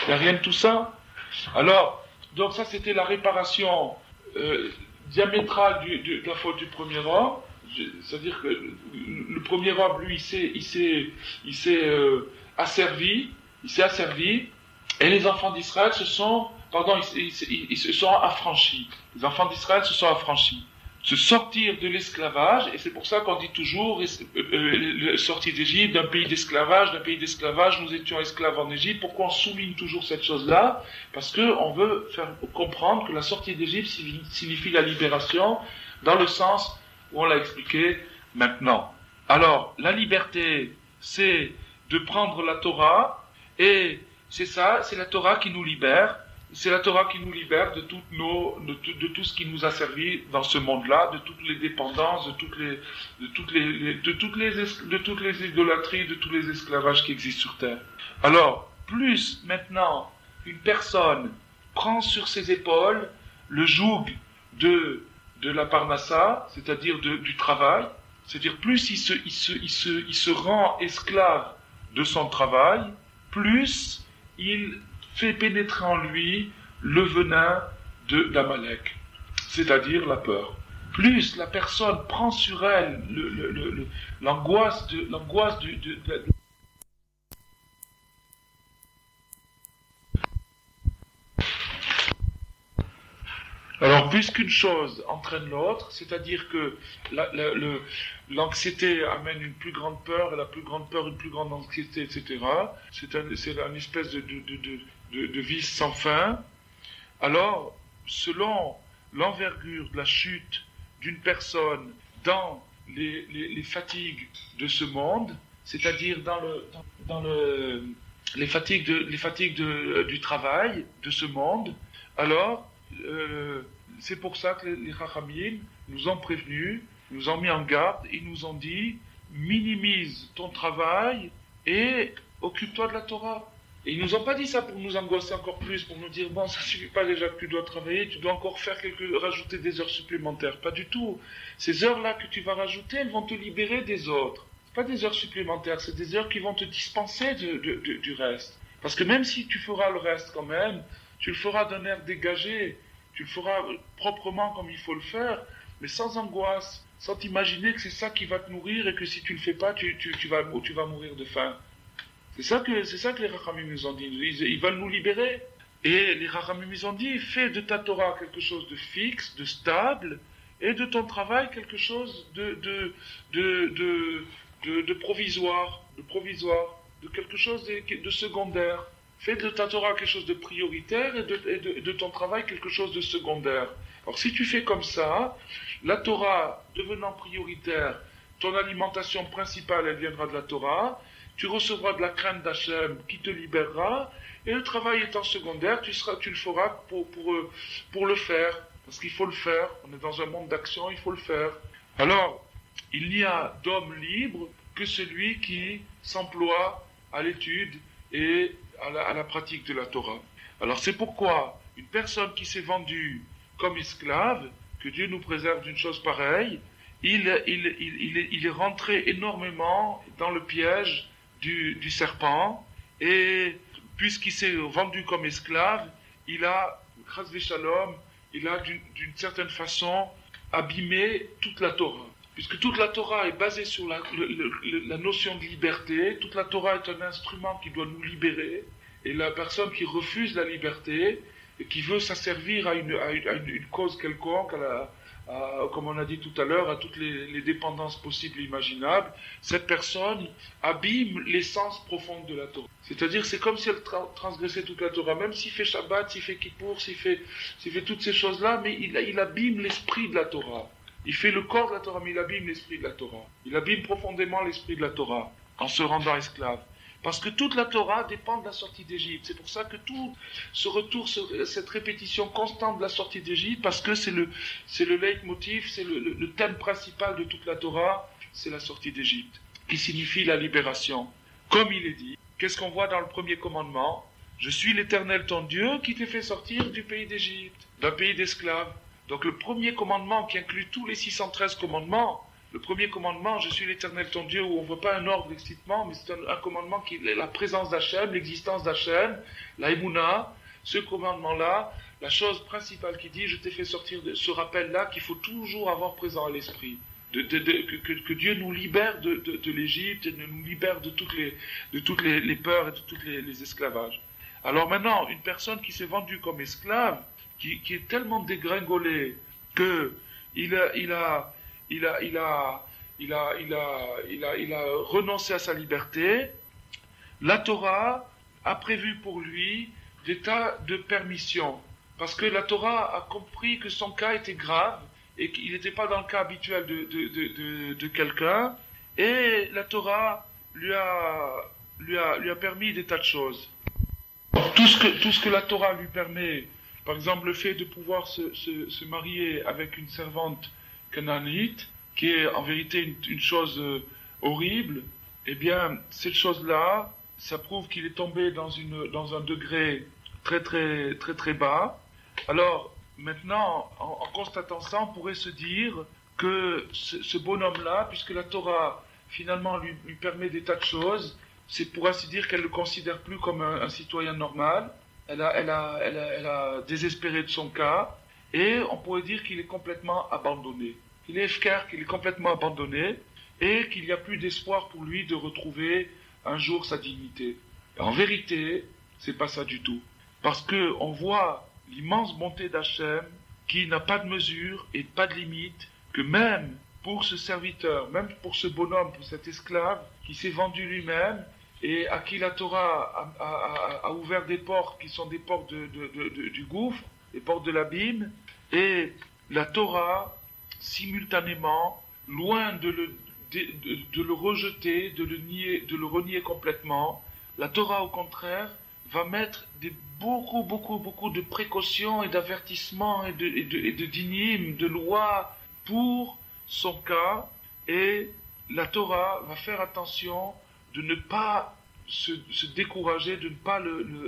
n'y a rien de tout ça. Alors, donc ça c'était la réparation diamétrale de la faute du premier homme. C'est-à-dire que le premier homme, lui, il s'est asservi, et les enfants d'Israël se sont affranchis. Les enfants d'Israël se sont affranchis. Se sortir de l'esclavage, et c'est pour ça qu'on dit toujours sortir d'Égypte, d'un pays d'esclavage, nous étions esclaves en Égypte. Pourquoi on souligne toujours cette chose-là? Parce qu'on veut faire comprendre que la sortie d'Égypte signifie la libération, dans le sens où on l'a expliqué maintenant. Alors, la liberté, c'est de prendre la Torah, et c'est ça, c'est la Torah qui nous libère. C'est la Torah qui nous libère de tout ce qui nous a servi dans ce monde-là, de toutes les dépendances, de toutes les idolâtries, de tous les esclavages qui existent sur terre. Alors, plus maintenant une personne prend sur ses épaules le joug de la parnassa, c'est-à-dire du travail, c'est-à-dire plus il se rend esclave de son travail, plus il fait pénétrer en lui le venin d'Amalek, c'est-à-dire la peur. Plus la personne prend sur elle l'angoisse de Alors, puisqu'une chose entraîne l'autre, c'est-à-dire que l'anxiété amène une plus grande peur, et la plus grande peur une plus grande anxiété, etc. C'est une espèce de vice sans fin. Alors, selon l'envergure de la chute d'une personne dans les fatigues de ce monde, c'est-à-dire dans les fatigues du travail de ce monde, alors c'est pour ça que les Chachamim nous ont prévenus, nous ont mis en garde, ils nous ont dit minimise ton travail et occupe-toi de la Torah. Et ils nous ont pas dit ça pour nous angoisser encore plus, pour nous dire, bon, ça suffit pas déjà que tu dois travailler, tu dois encore rajouter des heures supplémentaires. Pas du tout. Ces heures-là que tu vas rajouter, elles vont te libérer des autres. C'est pas des heures supplémentaires, c'est des heures qui vont te dispenser du reste. Parce que même si tu feras le reste quand même, tu le feras d'un air dégagé, tu le feras proprement comme il faut le faire, mais sans angoisse, sans t'imaginer que c'est ça qui va te nourrir et que si tu le fais pas, tu vas mourir de faim. C'est ça que les Rachamim nous ont dit. Ils veulent nous libérer. Et les Rachamim nous ont dit, fais de ta Torah quelque chose de fixe, de stable, et de ton travail quelque chose de provisoire, de quelque chose de secondaire. Fais de ta Torah quelque chose de prioritaire et de ton travail quelque chose de secondaire. Alors si tu fais comme ça, la Torah devenant prioritaire, ton alimentation principale, elle viendra de la Torah, tu recevras de la crainte d'Hachem qui te libérera, et le travail étant secondaire, tu le feras pour le faire, parce qu'il faut le faire, on est dans un monde d'action, il faut le faire. Alors, il n'y a d'homme libre que celui qui s'emploie à l'étude et à la pratique de la Torah. Alors c'est pourquoi une personne qui s'est vendue comme esclave, que Dieu nous préserve d'une chose pareille, il est rentré énormément dans le piège du serpent, et puisqu'il s'est vendu comme esclave, il a, grâce à Shalom, il a d'une certaine façon abîmé toute la Torah. Puisque toute la Torah est basée sur la notion de liberté, toute la Torah est un instrument qui doit nous libérer, et la personne qui refuse la liberté, et qui veut s'asservir à une cause quelconque, comme on a dit tout à l'heure, à toutes les dépendances possibles et imaginables, cette personne abîme l'essence profonde de la Torah. C'est-à-dire, c'est comme si elle transgressait toute la Torah, même s'il fait Shabbat, s'il fait Kippour, s'il fait toutes ces choses-là, mais il abîme l'esprit de la Torah. Il fait le corps de la Torah, mais il abîme l'esprit de la Torah. Il abîme profondément l'esprit de la Torah, en se rendant esclave. Parce que toute la Torah dépend de la sortie d'Égypte. C'est pour ça que tout ce retour, cette répétition constante de la sortie d'Égypte, parce que c'est le leitmotiv, c'est le thème principal de toute la Torah, c'est la sortie d'Égypte, qui signifie la libération. Comme il est dit, qu'est-ce qu'on voit dans le premier commandement? Je suis l'Éternel ton Dieu qui t'ai fait sortir du pays d'Égypte, d'un pays d'esclaves. Donc le premier commandement qui inclut tous les 613 commandements, le premier commandement, je suis l'Éternel ton Dieu, où on ne voit pas un ordre explicitement, mais c'est un commandement qui est la présence d'Hachem, l'existence d'Hachem, la Emouna. Ce commandement-là, la chose principale qui dit, je t'ai fait sortir de ce rappel-là qu'il faut toujours avoir présent à l'esprit. Que Dieu nous libère de l'Égypte, et nous libère de toutes les peurs et de tous les esclavages. Alors maintenant, une personne qui s'est vendue comme esclave, qui est tellement dégringolée que il a renoncé à sa liberté, la Torah a prévu pour lui des tas de permissions. Parce que la Torah a compris que son cas était grave et qu'il n'était pas dans le cas habituel de quelqu'un. Et la Torah lui a permis des tas de choses. Tout ce que la Torah lui permet, par exemple le fait de pouvoir se marier avec une servante canaanite, qui est en vérité une chose horrible, eh bien, cette chose-là, ça prouve qu'il est tombé dans un degré très très très très bas. Alors, maintenant, en constatant ça, on pourrait se dire que ce bonhomme-là, puisque la Torah, finalement, lui permet des tas de choses, c'est pour ainsi dire qu'elle ne le considère plus comme un citoyen normal. Elle a désespéré de son cas, et on pourrait dire qu'il est complètement abandonné. Il est efkar, qu'il est complètement abandonné, et qu'il n'y a plus d'espoir pour lui de retrouver un jour sa dignité. Et en vérité, c'est pas ça du tout. Parce que on voit l'immense bonté d'Hachem, qui n'a pas de mesure et pas de limite, que même pour ce serviteur, même pour ce bonhomme, pour cet esclave, qui s'est vendu lui-même, et à qui la Torah a ouvert des portes qui sont des portes du gouffre, des portes de l'abîme, et la Torah, simultanément, loin de le rejeter, de le renier complètement, la Torah, au contraire, va mettre beaucoup de précautions et d'avertissements et de dynimes, de lois pour son cas, et la Torah va faire attention de ne pas se décourager de ne pas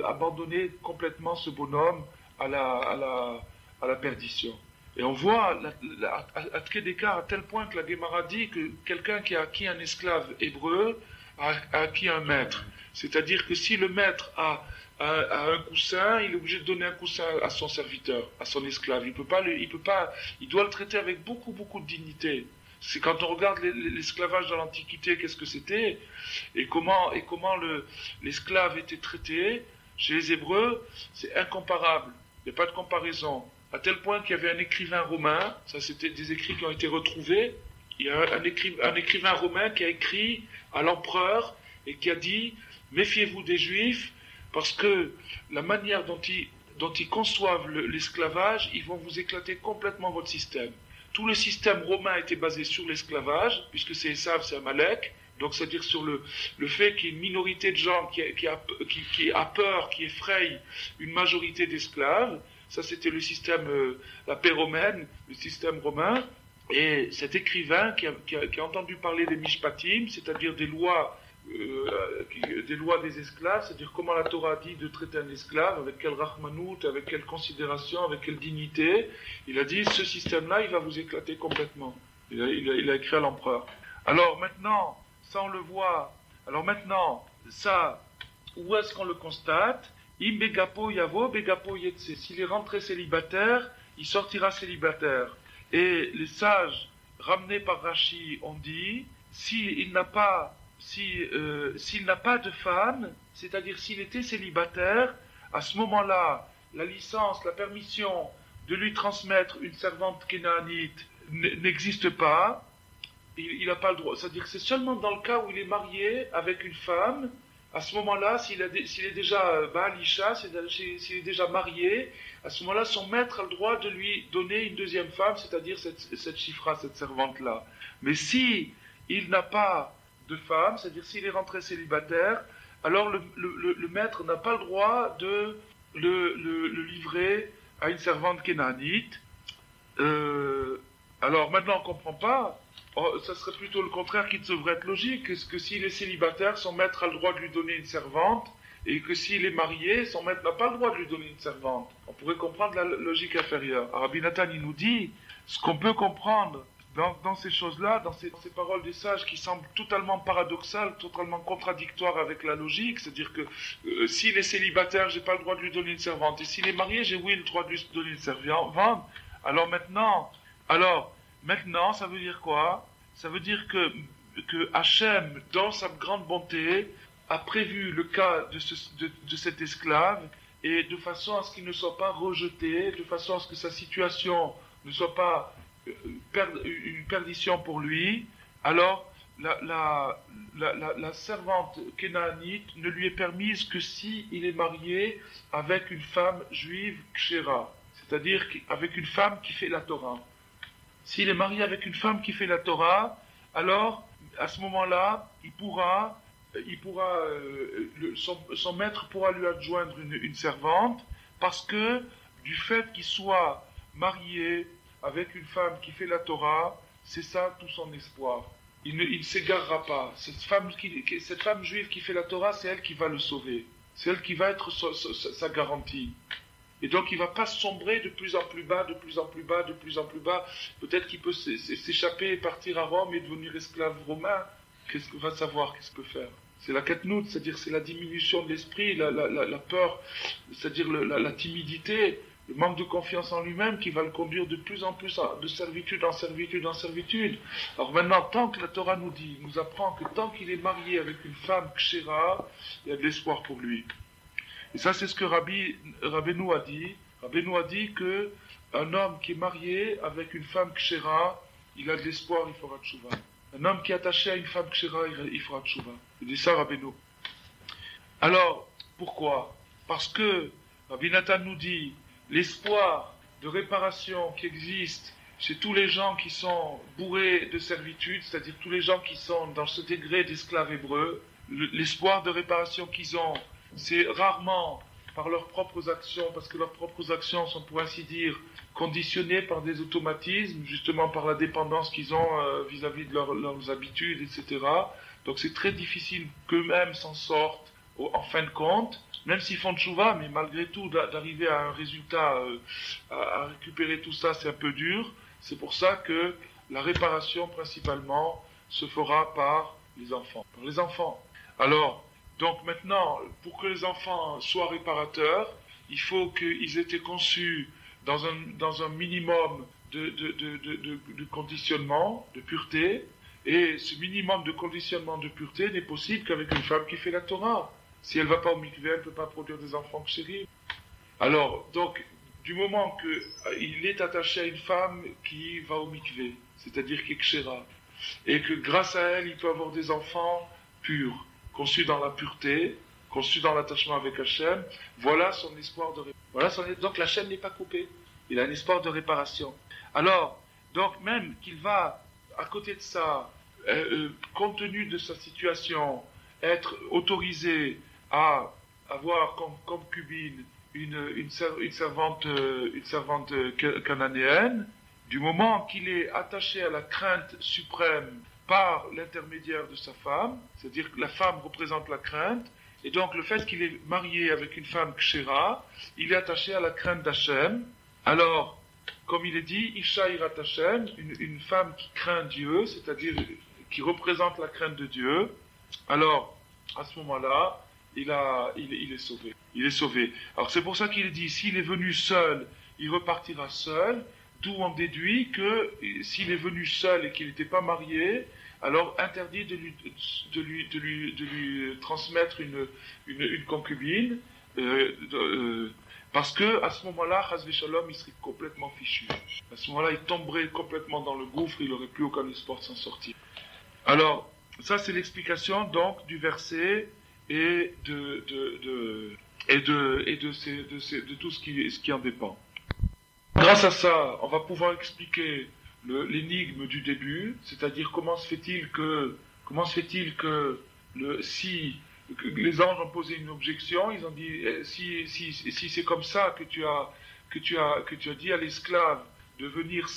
abandonner complètement ce bonhomme à la perdition. Et on voit à Tkédékar à tel point que la Guémara dit que quelqu'un qui a acquis un esclave hébreu a acquis un maître. C'est-à-dire que si le maître a un coussin, il est obligé de donner un coussin à son serviteur, à son esclave. Il doit le traiter avec beaucoup, beaucoup de dignité. C'est quand on regarde l'esclavage dans l'Antiquité, qu'est-ce que c'était, et comment l'esclave était traité chez les Hébreux, c'est incomparable. Il n'y a pas de comparaison. À tel point qu'il y avait un écrivain romain, ça c'était des écrits qui ont été retrouvés, il y a un écrivain romain qui a écrit à l'empereur et qui a dit « Méfiez-vous des Juifs, parce que la manière dont ils conçoivent l'esclavage, ils vont vous éclater complètement votre système. » Tout le système romain était basé sur l'esclavage, puisque c'est Esav, c'est Amalek, donc c'est-à-dire sur le fait qu'il y ait une minorité de gens qui a peur, qui effraie une majorité d'esclaves. Ça c'était le système, la paix romaine, le système romain. Et cet écrivain qui a entendu parler des mishpatim, c'est-à-dire des lois des esclaves, c'est-à-dire comment la Torah dit de traiter un esclave, avec quelle rahmanout, avec quelle considération, avec quelle dignité, il a dit ce système-là, il va vous éclater complètement. Il a écrit à l'empereur. Alors maintenant, ça on le voit. Alors maintenant, ça, où est-ce qu'on le constate? Im begapo yavo, begapo yetse. S'il est rentré célibataire, il sortira célibataire. Et les sages, ramenés par Rashi, ont dit, s'il n'a pas de femme, c'est-à-dire s'il était célibataire, à ce moment-là, la licence, la permission de lui transmettre une servante kénaanite n'existe pas. Il n'a pas le droit. C'est-à-dire que c'est seulement dans le cas où il est marié avec une femme, à ce moment-là, s'il est déjà Baalisha, s'il est déjà marié, à ce moment-là, son maître a le droit de lui donner une deuxième femme, c'est-à-dire cette chifra, cette servante-là. Mais si il n'a pas de femme, c'est-à-dire s'il est rentré célibataire, alors le maître n'a pas le droit de le livrer à une servante kénaanite. Alors maintenant on ne comprend pas, ça serait plutôt le contraire qui devrait être logique, que s'il est célibataire, son maître a le droit de lui donner une servante, et que s'il est marié, son maître n'a pas le droit de lui donner une servante. On pourrait comprendre la logique inférieure. Alors, Rabbi Nathan, il nous dit, ce qu'on peut comprendre dans ces choses-là, dans ces paroles des sages qui semblent totalement paradoxales, totalement contradictoires avec la logique, c'est-à-dire que s'il est célibataire, j'ai pas le droit de lui donner une servante, et s'il est marié, j'ai oui le droit de lui donner une servante. Alors maintenant, ça veut dire quoi? Ça veut dire que Hachem, dans sa grande bonté, a prévu le cas de cet esclave, et de façon à ce qu'il ne soit pas rejeté, de façon à ce que sa situation ne soit pas une perdition pour lui, alors la servante kénaanite ne lui est permise que si il est marié avec une femme juive kshera, c'est-à-dire avec une femme qui fait la Torah. S'il est marié avec une femme qui fait la Torah, alors à ce moment-là, son maître pourra lui adjoindre une servante, parce que du fait qu'il soit marié avec une femme qui fait la Torah, c'est ça tout son espoir. Il ne s'égarera pas. Cette femme juive qui fait la Torah, c'est elle qui va le sauver. C'est elle qui va être sa garantie. Et donc il ne va pas sombrer de plus en plus bas, de plus en plus bas, de plus en plus bas. Peut-être qu'il peut s'échapper et partir à Rome et devenir esclave romain. Qu'est-ce qu'il va savoir? Qu'est-ce qu'il peut faire? C'est la katnout, c'est-à-dire c'est la diminution de l'esprit, la peur, c'est-à-dire la timidité, le manque de confiance en lui-même qui va le conduire de plus en plus de servitude en servitude en servitude. Alors maintenant, tant que la Torah nous apprend que tant qu'il est marié avec une femme kshera, il y a de l'espoir pour lui. Et ça, c'est ce que Rabbeinu a dit. Rabbeinu a dit que un homme qui est marié avec une femme kshera, il a de l'espoir, il fera tchouva. Un homme qui est attaché à une femme kshera, il fera tchouva. Il dit ça, Rabbeinu. Alors, pourquoi? Parce que Rabbi Nathan nous dit l'espoir de réparation qui existe chez tous les gens qui sont bourrés de servitude, c'est-à-dire tous les gens qui sont dans ce degré d'esclaves hébreux, l'espoir de réparation qu'ils ont, c'est rarement par leurs propres actions, parce que leurs propres actions sont, pour ainsi dire, conditionnées par des automatismes, justement par la dépendance qu'ils ont vis-à-vis de leurs habitudes, etc. Donc c'est très difficile qu'eux-mêmes s'en sortent en fin de compte, même s'ils font tchouva, mais malgré tout, d'arriver à un résultat, à récupérer tout ça, c'est un peu dur. C'est pour ça que la réparation, principalement, se fera par les enfants. Par les enfants. Alors, donc maintenant, pour que les enfants soient réparateurs, il faut qu'ils aient été conçus dans un minimum de conditionnement, de pureté, et ce minimum de conditionnement de pureté n'est possible qu'avec une femme qui fait la Torah. Si elle ne va pas au mikvé, elle ne peut pas produire des enfants chéris. Alors, donc, du moment qu'il est attaché à une femme qui va au mikvé, c'est-à-dire qui est kshera, et que grâce à elle, il peut avoir des enfants purs, conçus dans la pureté, conçus dans l'attachement avec Hachem, voilà son espoir de réparation. Donc la chaîne n'est pas coupée, il a un espoir de réparation. Alors, donc même qu'il va, à côté de ça, compte tenu de sa situation, être autorisé à avoir comme concubine une servante cananéenne, du moment qu'il est attaché à la crainte suprême par l'intermédiaire de sa femme, c'est-à-dire que la femme représente la crainte, et donc le fait qu'il est marié avec une femme kshera, il est attaché à la crainte d'Hachem. Alors, comme il est dit, Isha irat Hachem, une femme qui craint Dieu, c'est-à-dire qui représente la crainte de Dieu, alors, à ce moment-là, il est sauvé. Il est sauvé. Alors c'est pour ça qu'il est dit, s'il est venu seul, il repartira seul, d'où on déduit que s'il est venu seul et qu'il n'était pas marié, alors interdit de lui transmettre une concubine, parce que à ce moment-là, Chas v'Shalom, il serait complètement fichu. À ce moment-là, il tomberait complètement dans le gouffre, il n'aurait plus aucun espoir de s'en sortir. Alors, ça c'est l'explication donc du verset et de tout ce qui en dépend. Grâce à ça, on va pouvoir expliquer l'énigme du début, c'est-à-dire comment se fait-il que les anges ont posé une objection, ils ont dit si c'est comme ça que tu as dit à l'esclave de venir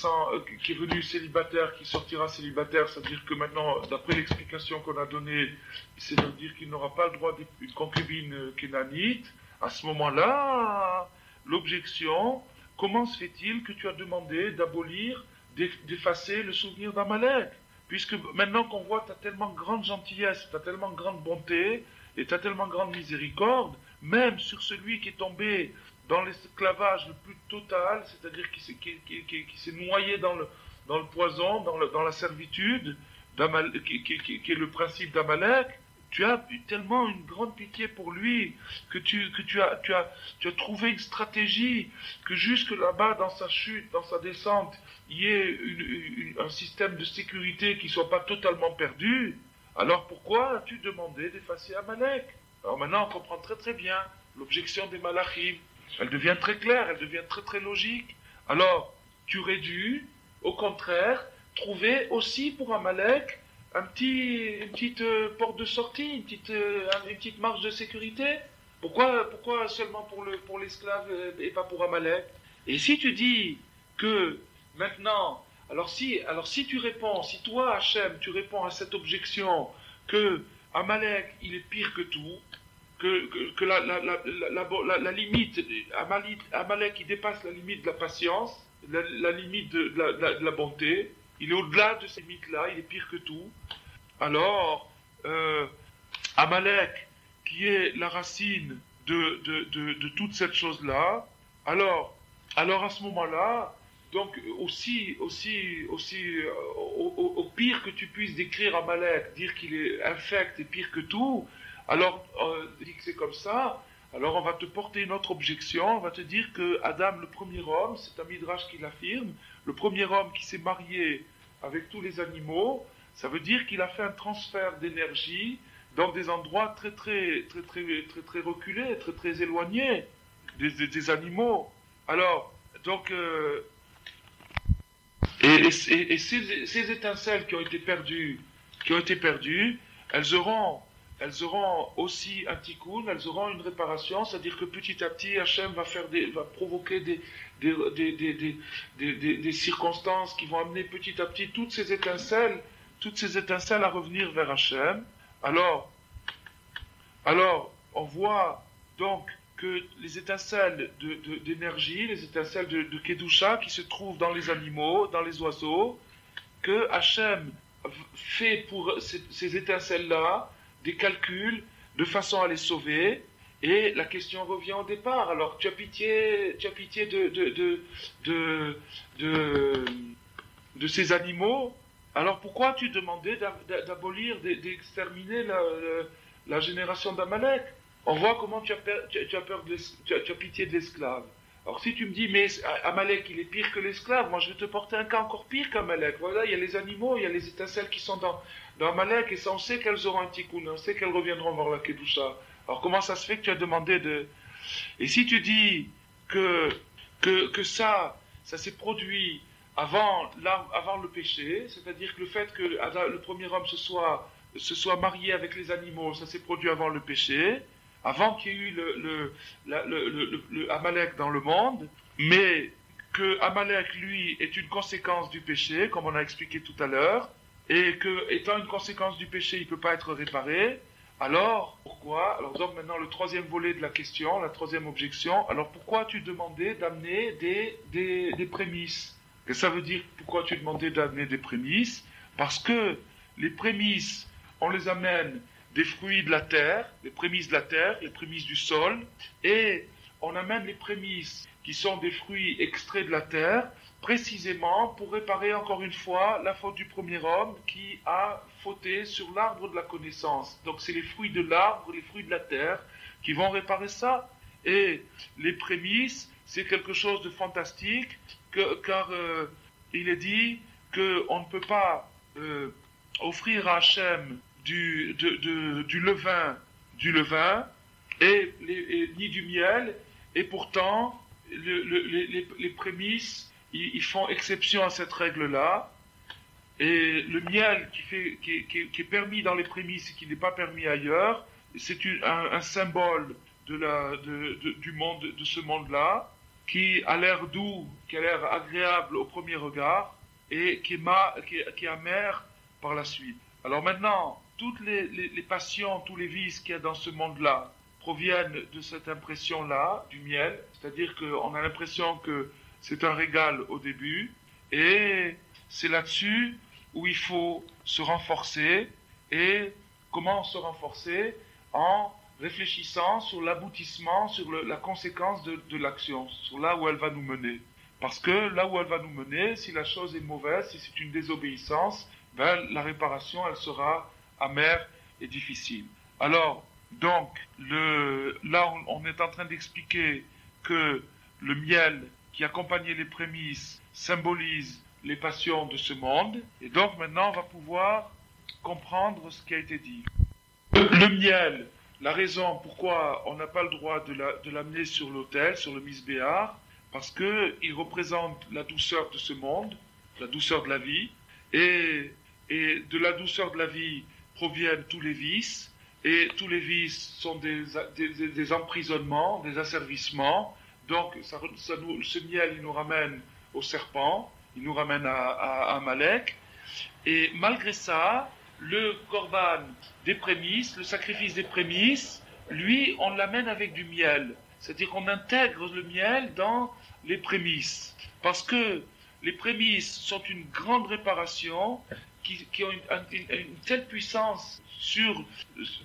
qui est venu célibataire, qui sortira célibataire, c'est-à-dire que maintenant, d'après l'explication qu'on a donnée, c'est-à-dire qu'il n'aura pas le droit d'une concubine kénanite, à ce moment-là, l'objection, comment se fait-il que tu as demandé d'abolir, d'effacer le souvenir d'Amalek? Puisque maintenant qu'on voit tu as tellement grande gentillesse, tu as tellement grande bonté, et tu as tellement grande miséricorde, même sur celui qui est tombé dans l'esclavage le plus total, c'est-à-dire qui s'est noyé dans le poison, dans la servitude, qui est le principe d'Amalek, tu as eu tellement une grande pitié pour lui que tu as trouvé une stratégie que jusque là-bas dans sa chute, dans sa descente, il y ait un système de sécurité qui soit pas totalement perdu. Alors pourquoi as-tu demandé d'effacer Amalek? Alors maintenant on comprend très très bien l'objection des Malachim. Elle devient très claire, elle devient très très logique. Alors, tu aurais dû, au contraire, trouver aussi pour Amalek une petite porte de sortie, une petite marge de sécurité. Pourquoi seulement pour l'esclave et pas pour Amalek? Et si tu dis que maintenant, alors si tu réponds, si toi Hachem, tu réponds à cette objection que Amalek il est pire que tout, que la limite, Amalek il dépasse la limite de la patience, la limite de la bonté, il est au-delà de ces limites-là, il est pire que tout. Alors, Amalek, qui est la racine de toute cette chose-là, alors à ce moment-là, donc aussi au pire que tu puisses décrire Amalek, dire qu'il est infect et pire que tout, alors, dit que c'est comme ça, alors on va te porter une autre objection, on va te dire que Adam, le premier homme, c'est un midrash qui l'affirme, le premier homme qui s'est marié avec tous les animaux, ça veut dire qu'il a fait un transfert d'énergie dans des endroits très reculés, très éloignés des animaux. Alors, donc, ces étincelles qui ont été perdues, elles auront elles auront aussi un tikkun, elles auront une réparation, c'est-à-dire que petit à petit, Hachem va provoquer des circonstances qui vont amener petit à petit toutes ces étincelles à revenir vers Hachem. Alors, on voit donc que les étincelles d'énergie, les étincelles de Kedusha qui se trouvent dans les animaux, dans les oiseaux, que Hachem fait pour ces étincelles-là des calculs de façon à les sauver, et la question revient au départ. Alors, tu as pitié de ces animaux, alors pourquoi tu demandais d'abolir, d'exterminer la génération d'Amalek? On voit comment tu as pitié de l'esclave. Alors si tu me dis, mais Amalek, il est pire que l'esclave, moi je vais te porter un cas encore pire qu'Amalek. Voilà, il y a les animaux, il y a les étincelles qui sont dans Amalek, et ça on sait qu'elles auront un tikkun, on sait qu'elles reviendront voir la Kedusha. Alors comment ça se fait que tu as demandé de... Et si tu dis que ça s'est produit avant le péché, c'est-à-dire que le fait que le premier homme se soit marié avec les animaux, ça s'est produit avant le péché, avant qu'il y ait eu le Amalek dans le monde, mais que Amalek, lui, est une conséquence du péché, comme on a expliqué tout à l'heure, et que, étant une conséquence du péché, il ne peut pas être réparé. Alors, pourquoi? Alors donc maintenant le troisième volet de la question, la troisième objection. Alors pourquoi tu demandais d'amener des prémices? Et ça veut dire pourquoi tu demandais d'amener des prémices? Parce que les prémices, on les amène des fruits de la terre, les prémices de la terre, les prémices du sol, et on amène les prémices qui sont des fruits extraits de la terre, précisément pour réparer encore une fois la faute du premier homme qui a fauté sur l'arbre de la connaissance. Donc c'est les fruits de l'arbre, les fruits de la terre qui vont réparer ça. Et les prémices, c'est quelque chose de fantastique, car il est dit qu'on ne peut pas offrir à Hachem du levain, ni du miel, et pourtant les prémices, ils font exception à cette règle-là, et le miel qui est permis dans les prémices et qui n'est pas permis ailleurs, c'est un symbole du monde, de ce monde-là, qui a l'air doux, qui a l'air agréable au premier regard, et qui est amer par la suite. Alors maintenant, toutes les passions, tous les vices qu'il y a dans ce monde-là proviennent de cette impression-là, du miel, c'est-à-dire qu'on a l'impression que c'est un régal au début, et c'est là-dessus où il faut se renforcer. Et comment se renforcer? En réfléchissant sur l'aboutissement, sur la conséquence de l'action, sur là où elle va nous mener. Parce que là où elle va nous mener, si la chose est mauvaise, si c'est une désobéissance, ben, la réparation, elle sera amère et difficile. Alors, donc, là, on est en train d'expliquer que le miel qui accompagnait les prémices symbolise les passions de ce monde. Et donc, maintenant, on va pouvoir comprendre ce qui a été dit. Le miel, la raison pourquoi on n'a pas le droit de l'amener sur l'autel, sur le misbéar, parce qu'il représente la douceur de ce monde, la douceur de la vie, et de la douceur de la vie proviennent tous les vices, et tous les vices sont des emprisonnements, des asservissements. Donc ce miel, il nous ramène au serpent, il nous ramène à Amalek, et malgré ça, le korban des prémices, le sacrifice des prémices, lui, on l'amène avec du miel. C'est-à-dire qu'on intègre le miel dans les prémices. Parce que les prémices sont une grande réparation qui ont une telle puissance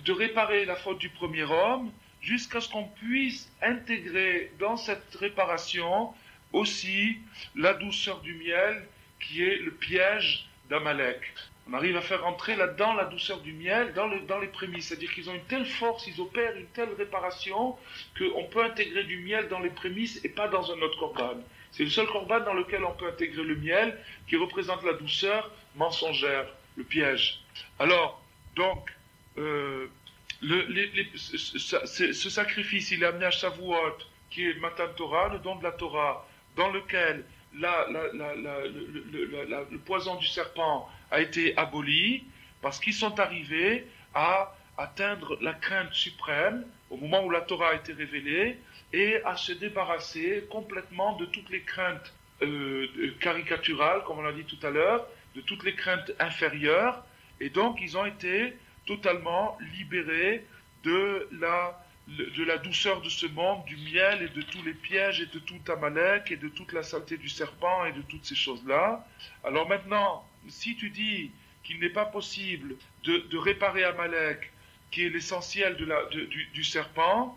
de réparer la faute du premier homme, jusqu'à ce qu'on puisse intégrer dans cette réparation aussi la douceur du miel, qui est le piège d'Amalek. On arrive à faire entrer là-dedans la douceur du miel dans les prémices. C'est-à-dire qu'ils ont une telle force, ils opèrent une telle réparation qu'on peut intégrer du miel dans les prémices et pas dans un autre korban. C'est le seul korban dans lequel on peut intégrer le miel qui représente la douceur mensongère, le piège. Alors, donc, ce sacrifice, il est amené à Shavuot, qui est Matan Torah, le don de la Torah, dans lequel le poison du serpent a été aboli, parce qu'ils sont arrivés à atteindre la crainte suprême au moment où la Torah a été révélée et à se débarrasser complètement de toutes les craintes caricaturales, comme on l'a dit tout à l'heure, de toutes les craintes inférieures, et donc ils ont été totalement libérés de la douceur de ce monde, du miel et de tous les pièges et de tout Amalek et de toute la saleté du serpent et de toutes ces choses-là. Alors maintenant, si tu dis qu'il n'est pas possible de réparer Amalek, qui est l'essentiel du serpent,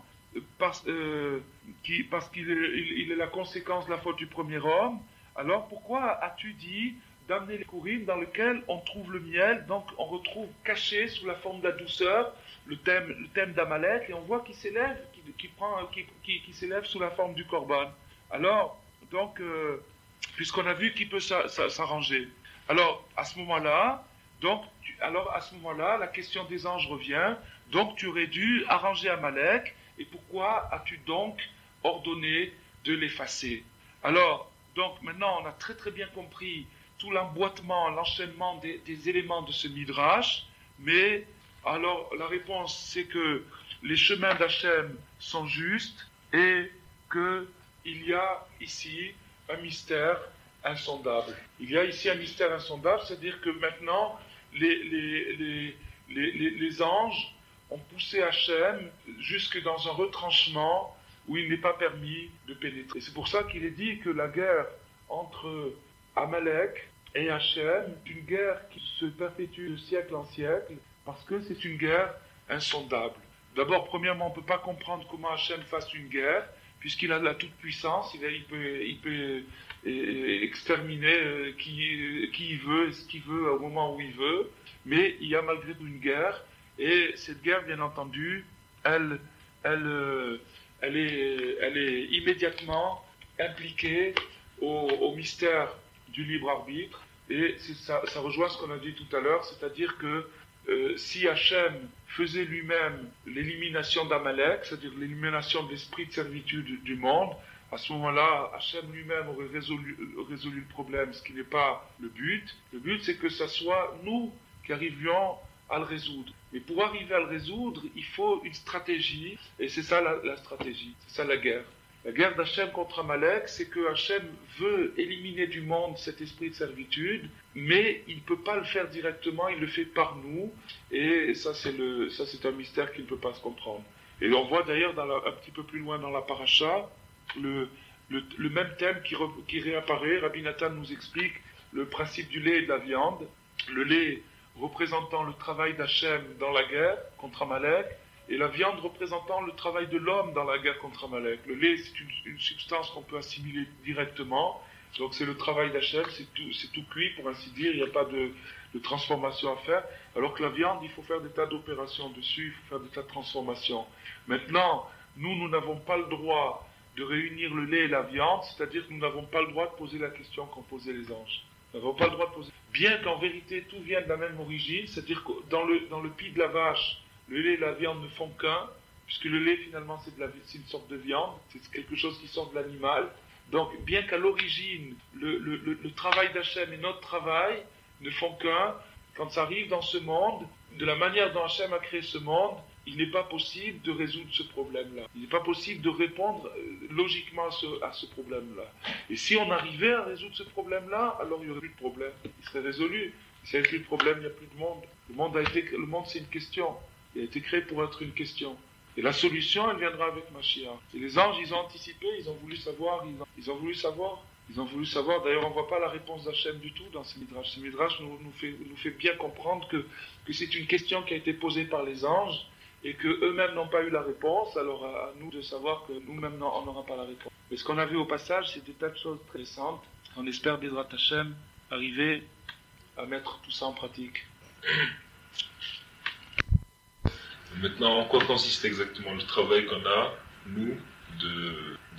parce qu'il est la conséquence de la faute du premier homme, alors pourquoi as-tu dit d'amener les Kourim dans lequel on trouve le miel, donc on retrouve caché sous la forme de la douceur le thème d'Amalek, et on voit qu'il s'élève, qui s'élève sous la forme du Korban. Alors, donc, puisqu'on a vu qu'il peut s'arranger. Alors, à ce moment-là, la question des anges revient. Donc, tu aurais dû arranger Amalek, et pourquoi as-tu donc ordonné de l'effacer? Alors, donc maintenant, on a très très bien compris tout l'emboîtement, l'enchaînement des éléments de ce Midrash, mais alors la réponse c'est que les chemins d'Hachem sont justes et qu'il y a ici un mystère insondable. Il y a ici un mystère insondable, c'est-à-dire que maintenant les anges ont poussé Hachem jusque dans un retranchement où il n'est pas permis de pénétrer. Et c'est pour ça qu'il est dit que la guerre entre Amalek et Hachem est une guerre qui se perpétue de siècle en siècle, parce que c'est une guerre insondable. D'abord, premièrement, on ne peut pas comprendre comment Hachem fasse une guerre, puisqu'il a de la toute-puissance, il peut exterminer qui il veut et ce qu'il veut au moment où il veut, mais il y a malgré tout une guerre, et cette guerre, bien entendu, elle est immédiatement impliquée au mystère du libre arbitre, et ça rejoint ce qu'on a dit tout à l'heure, c'est-à-dire que si Hachem faisait lui-même l'élimination d'Amalek, c'est-à-dire l'élimination de l'esprit de servitude du monde, à ce moment-là, Hachem lui-même aurait résolu le problème, ce qui n'est pas le but. Le but, c'est que ce soit nous qui arrivions à le résoudre. Mais pour arriver à le résoudre, il faut une stratégie, et c'est ça la stratégie, c'est ça la guerre. La guerre d'Hachem contre Amalek, c'est que Hachem veut éliminer du monde cet esprit de servitude, mais il ne peut pas le faire directement, il le fait par nous, et ça c'est un mystère qui ne peut pas se comprendre. Et on voit d'ailleurs un petit peu plus loin dans la paracha, le même thème qui réapparaît. Rabbi Nathan nous explique le principe du lait et de la viande, le lait représentant le travail d'Hachem dans la guerre contre Amalek, et la viande représentant le travail de l'homme dans la guerre contre Amalek. Le lait, c'est une substance qu'on peut assimiler directement, donc c'est le travail d'Hachem, c'est tout cuit, pour ainsi dire, il n'y a pas de transformation à faire, alors que la viande, il faut faire des tas d'opérations dessus, il faut faire des tas de transformations. Maintenant, nous n'avons pas le droit de réunir le lait et la viande, c'est-à-dire que nous n'avons pas le droit de poser la question qu'ont posé les anges. Nous n'avons pas le droit de poser. Bien qu'en vérité, tout vient de la même origine, c'est-à-dire que dans le pis de la vache, le lait et la viande ne font qu'un, puisque le lait, finalement, c'est une sorte de viande, c'est quelque chose qui sort de l'animal. Donc, bien qu'à l'origine, le travail d'Hachem et notre travail ne font qu'un, quand ça arrive dans ce monde, de la manière dont Hachem a créé ce monde, il n'est pas possible de résoudre ce problème-là. Il n'est pas possible de répondre logiquement à ce problème-là. Et si on arrivait à résoudre ce problème-là, alors il n'y aurait plus de problème. Il serait résolu. S'il n'y avait plus de problème, il n'y a plus de monde. Le monde, c'est une question. Il a été créé pour être une question. Et la solution, elle viendra avec Mashiach. Et les anges, ils ont anticipé, ils ont voulu savoir, ils ont voulu savoir. D'ailleurs, on ne voit pas la réponse d'Hachem du tout dans ces midrash. Ces midrash nous fait bien comprendre que c'est une question qui a été posée par les anges et qu'eux-mêmes n'ont pas eu la réponse. Alors à nous de savoir que nous-mêmes, on n'aura pas la réponse. Mais ce qu'on a vu au passage, c'est des tas de choses très récentes. On espère, Bezrat Hachem, arriver à mettre tout ça en pratique. Maintenant, en quoi consiste exactement le travail qu'on a, nous,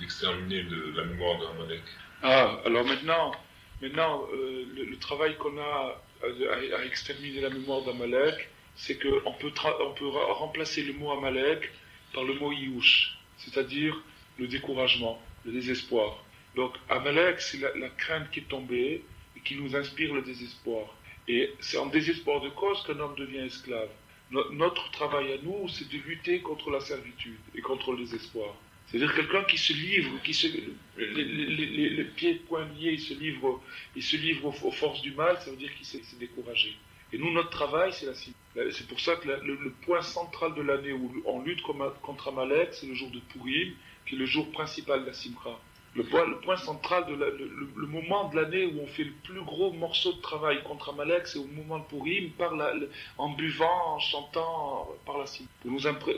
d'exterminer la mémoire d'Amalek? Alors maintenant, le travail qu'on a à exterminer la mémoire d'Amalek, c'est qu'on peut remplacer le mot Amalek par le mot Yush, c'est-à-dire le découragement, le désespoir. Donc Amalek, c'est la crainte qui est tombée et qui nous inspire le désespoir. Et c'est en désespoir de cause qu'un homme devient esclave. Notre travail à nous, c'est de lutter contre la servitude et contre le désespoir. C'est-à-dire quelqu'un qui se livre, les pieds et poings liés, il se livre aux forces du mal, ça veut dire qu'il s'est découragé. Et nous, notre travail, c'est la simra. C'est pour ça que le point central de l'année où on lutte contre Amalek, c'est le jour de Purim, qui est le jour principal de la simra. Le point central, le moment de l'année où on fait le plus gros morceau de travail contre Amalek, c'est au moment de Purim, en buvant, en chantant, par la simra.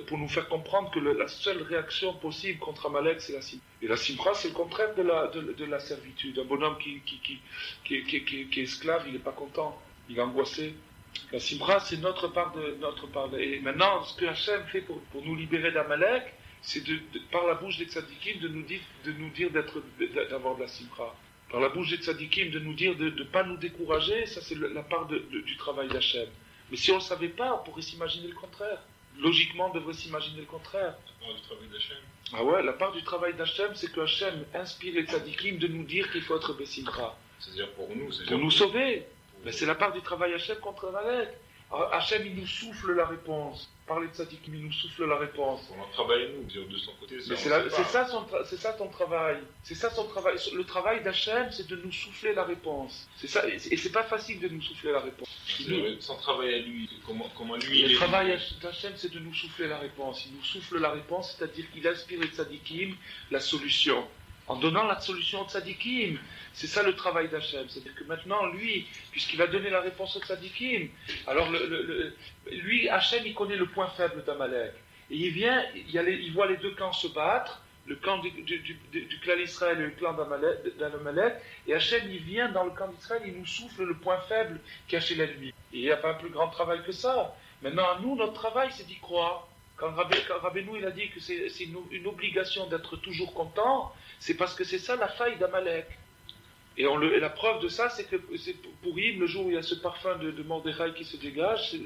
Pour nous faire comprendre que la seule réaction possible contre Amalek, c'est la simra. Et la simra, c'est le contraire de la servitude. Un bonhomme qui est esclave, il n'est pas content, il est angoissé. La simra, c'est notre part. Et maintenant, ce que Hachem fait pour nous libérer d'Amalek, c'est par la bouche des tzadikim de nous dire d'avoir de la simra. Par la bouche des tzadikim de nous dire de ne pas nous décourager, ça c'est la part du travail d'Hachem. Mais si on ne le savait pas, on pourrait s'imaginer le contraire. Logiquement, on devrait s'imaginer le contraire. La part du travail d'Hachem. Ah ouais, la part du travail d'Hachem, c'est que Hachem inspire les tzadikim de nous dire qu'il faut être besimra. C'est-à-dire pour nous, pour nous sauver. Mais c'est la part du travail Hachem contre Amalek. Hachem, il nous souffle la réponse. Par les tzadikim, il nous souffle la réponse. Pour notre travail, nous, dire de son côté, c'est ça ton travail. C'est ça son travail. Le travail d'Hachem, c'est de nous souffler la réponse. C'est ça, et c'est pas facile de nous souffler la réponse. Son travail à lui, comment lui... Le travail d'Hachem, c'est de nous souffler la réponse. Il nous souffle la réponse, c'est-à-dire qu'il inspire les tzadikim la solution. En donnant la solution aux tzadikim. C'est ça le travail d'Hachem. C'est-à-dire que maintenant, lui, puisqu'il va donner la réponse aux tzadikim, alors lui, Hachem, il connaît le point faible d'Amalek. Et il voit les deux camps se battre, le camp du clan d'Israël et le clan d'Amalek, et Hachem, il vient dans le camp d'Israël, il nous souffle le point faible caché l'ennemi. Et il n'y a pas un plus grand travail que ça. Maintenant, à nous, notre travail, c'est d'y croire. Quand Rabbeinu, il a dit que c'est une obligation d'être toujours content, c'est parce que c'est ça la faille d'Amalek. Et la preuve de ça, c'est que c'est Purim, le jour où il y a ce parfum de Mordechai qui se dégage,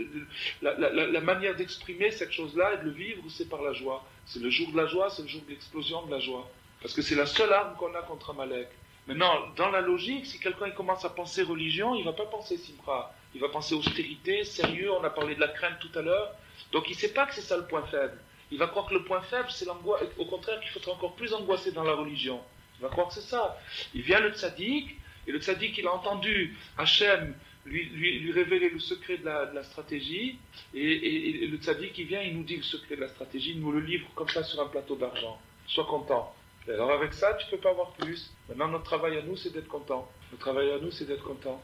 la manière d'exprimer cette chose-là et de le vivre, c'est par la joie. C'est le jour de la joie, c'est le jour de l'explosion de la joie. Parce que c'est la seule arme qu'on a contre Amalek. Maintenant, dans la logique, si quelqu'un commence à penser religion, il ne va pas penser simra. Il va penser austérité, sérieux, on a parlé de la crainte tout à l'heure. Donc il ne sait pas que c'est ça le point faible. Il va croire que le point faible, c'est l'angoisse. Au contraire, qu'il faudrait encore plus angoisser dans la religion. Il va croire que c'est ça. Il vient le tzaddik, et le tzaddik, il a entendu Hachem lui révéler le secret de la stratégie, et le tzaddik, il vient, il nous dit le secret de la stratégie, il nous le livre comme ça sur un plateau d'argent. Sois content. Et alors avec ça, tu ne peux pas avoir plus. Maintenant, notre travail à nous, c'est d'être content. Notre travail à nous, c'est d'être content.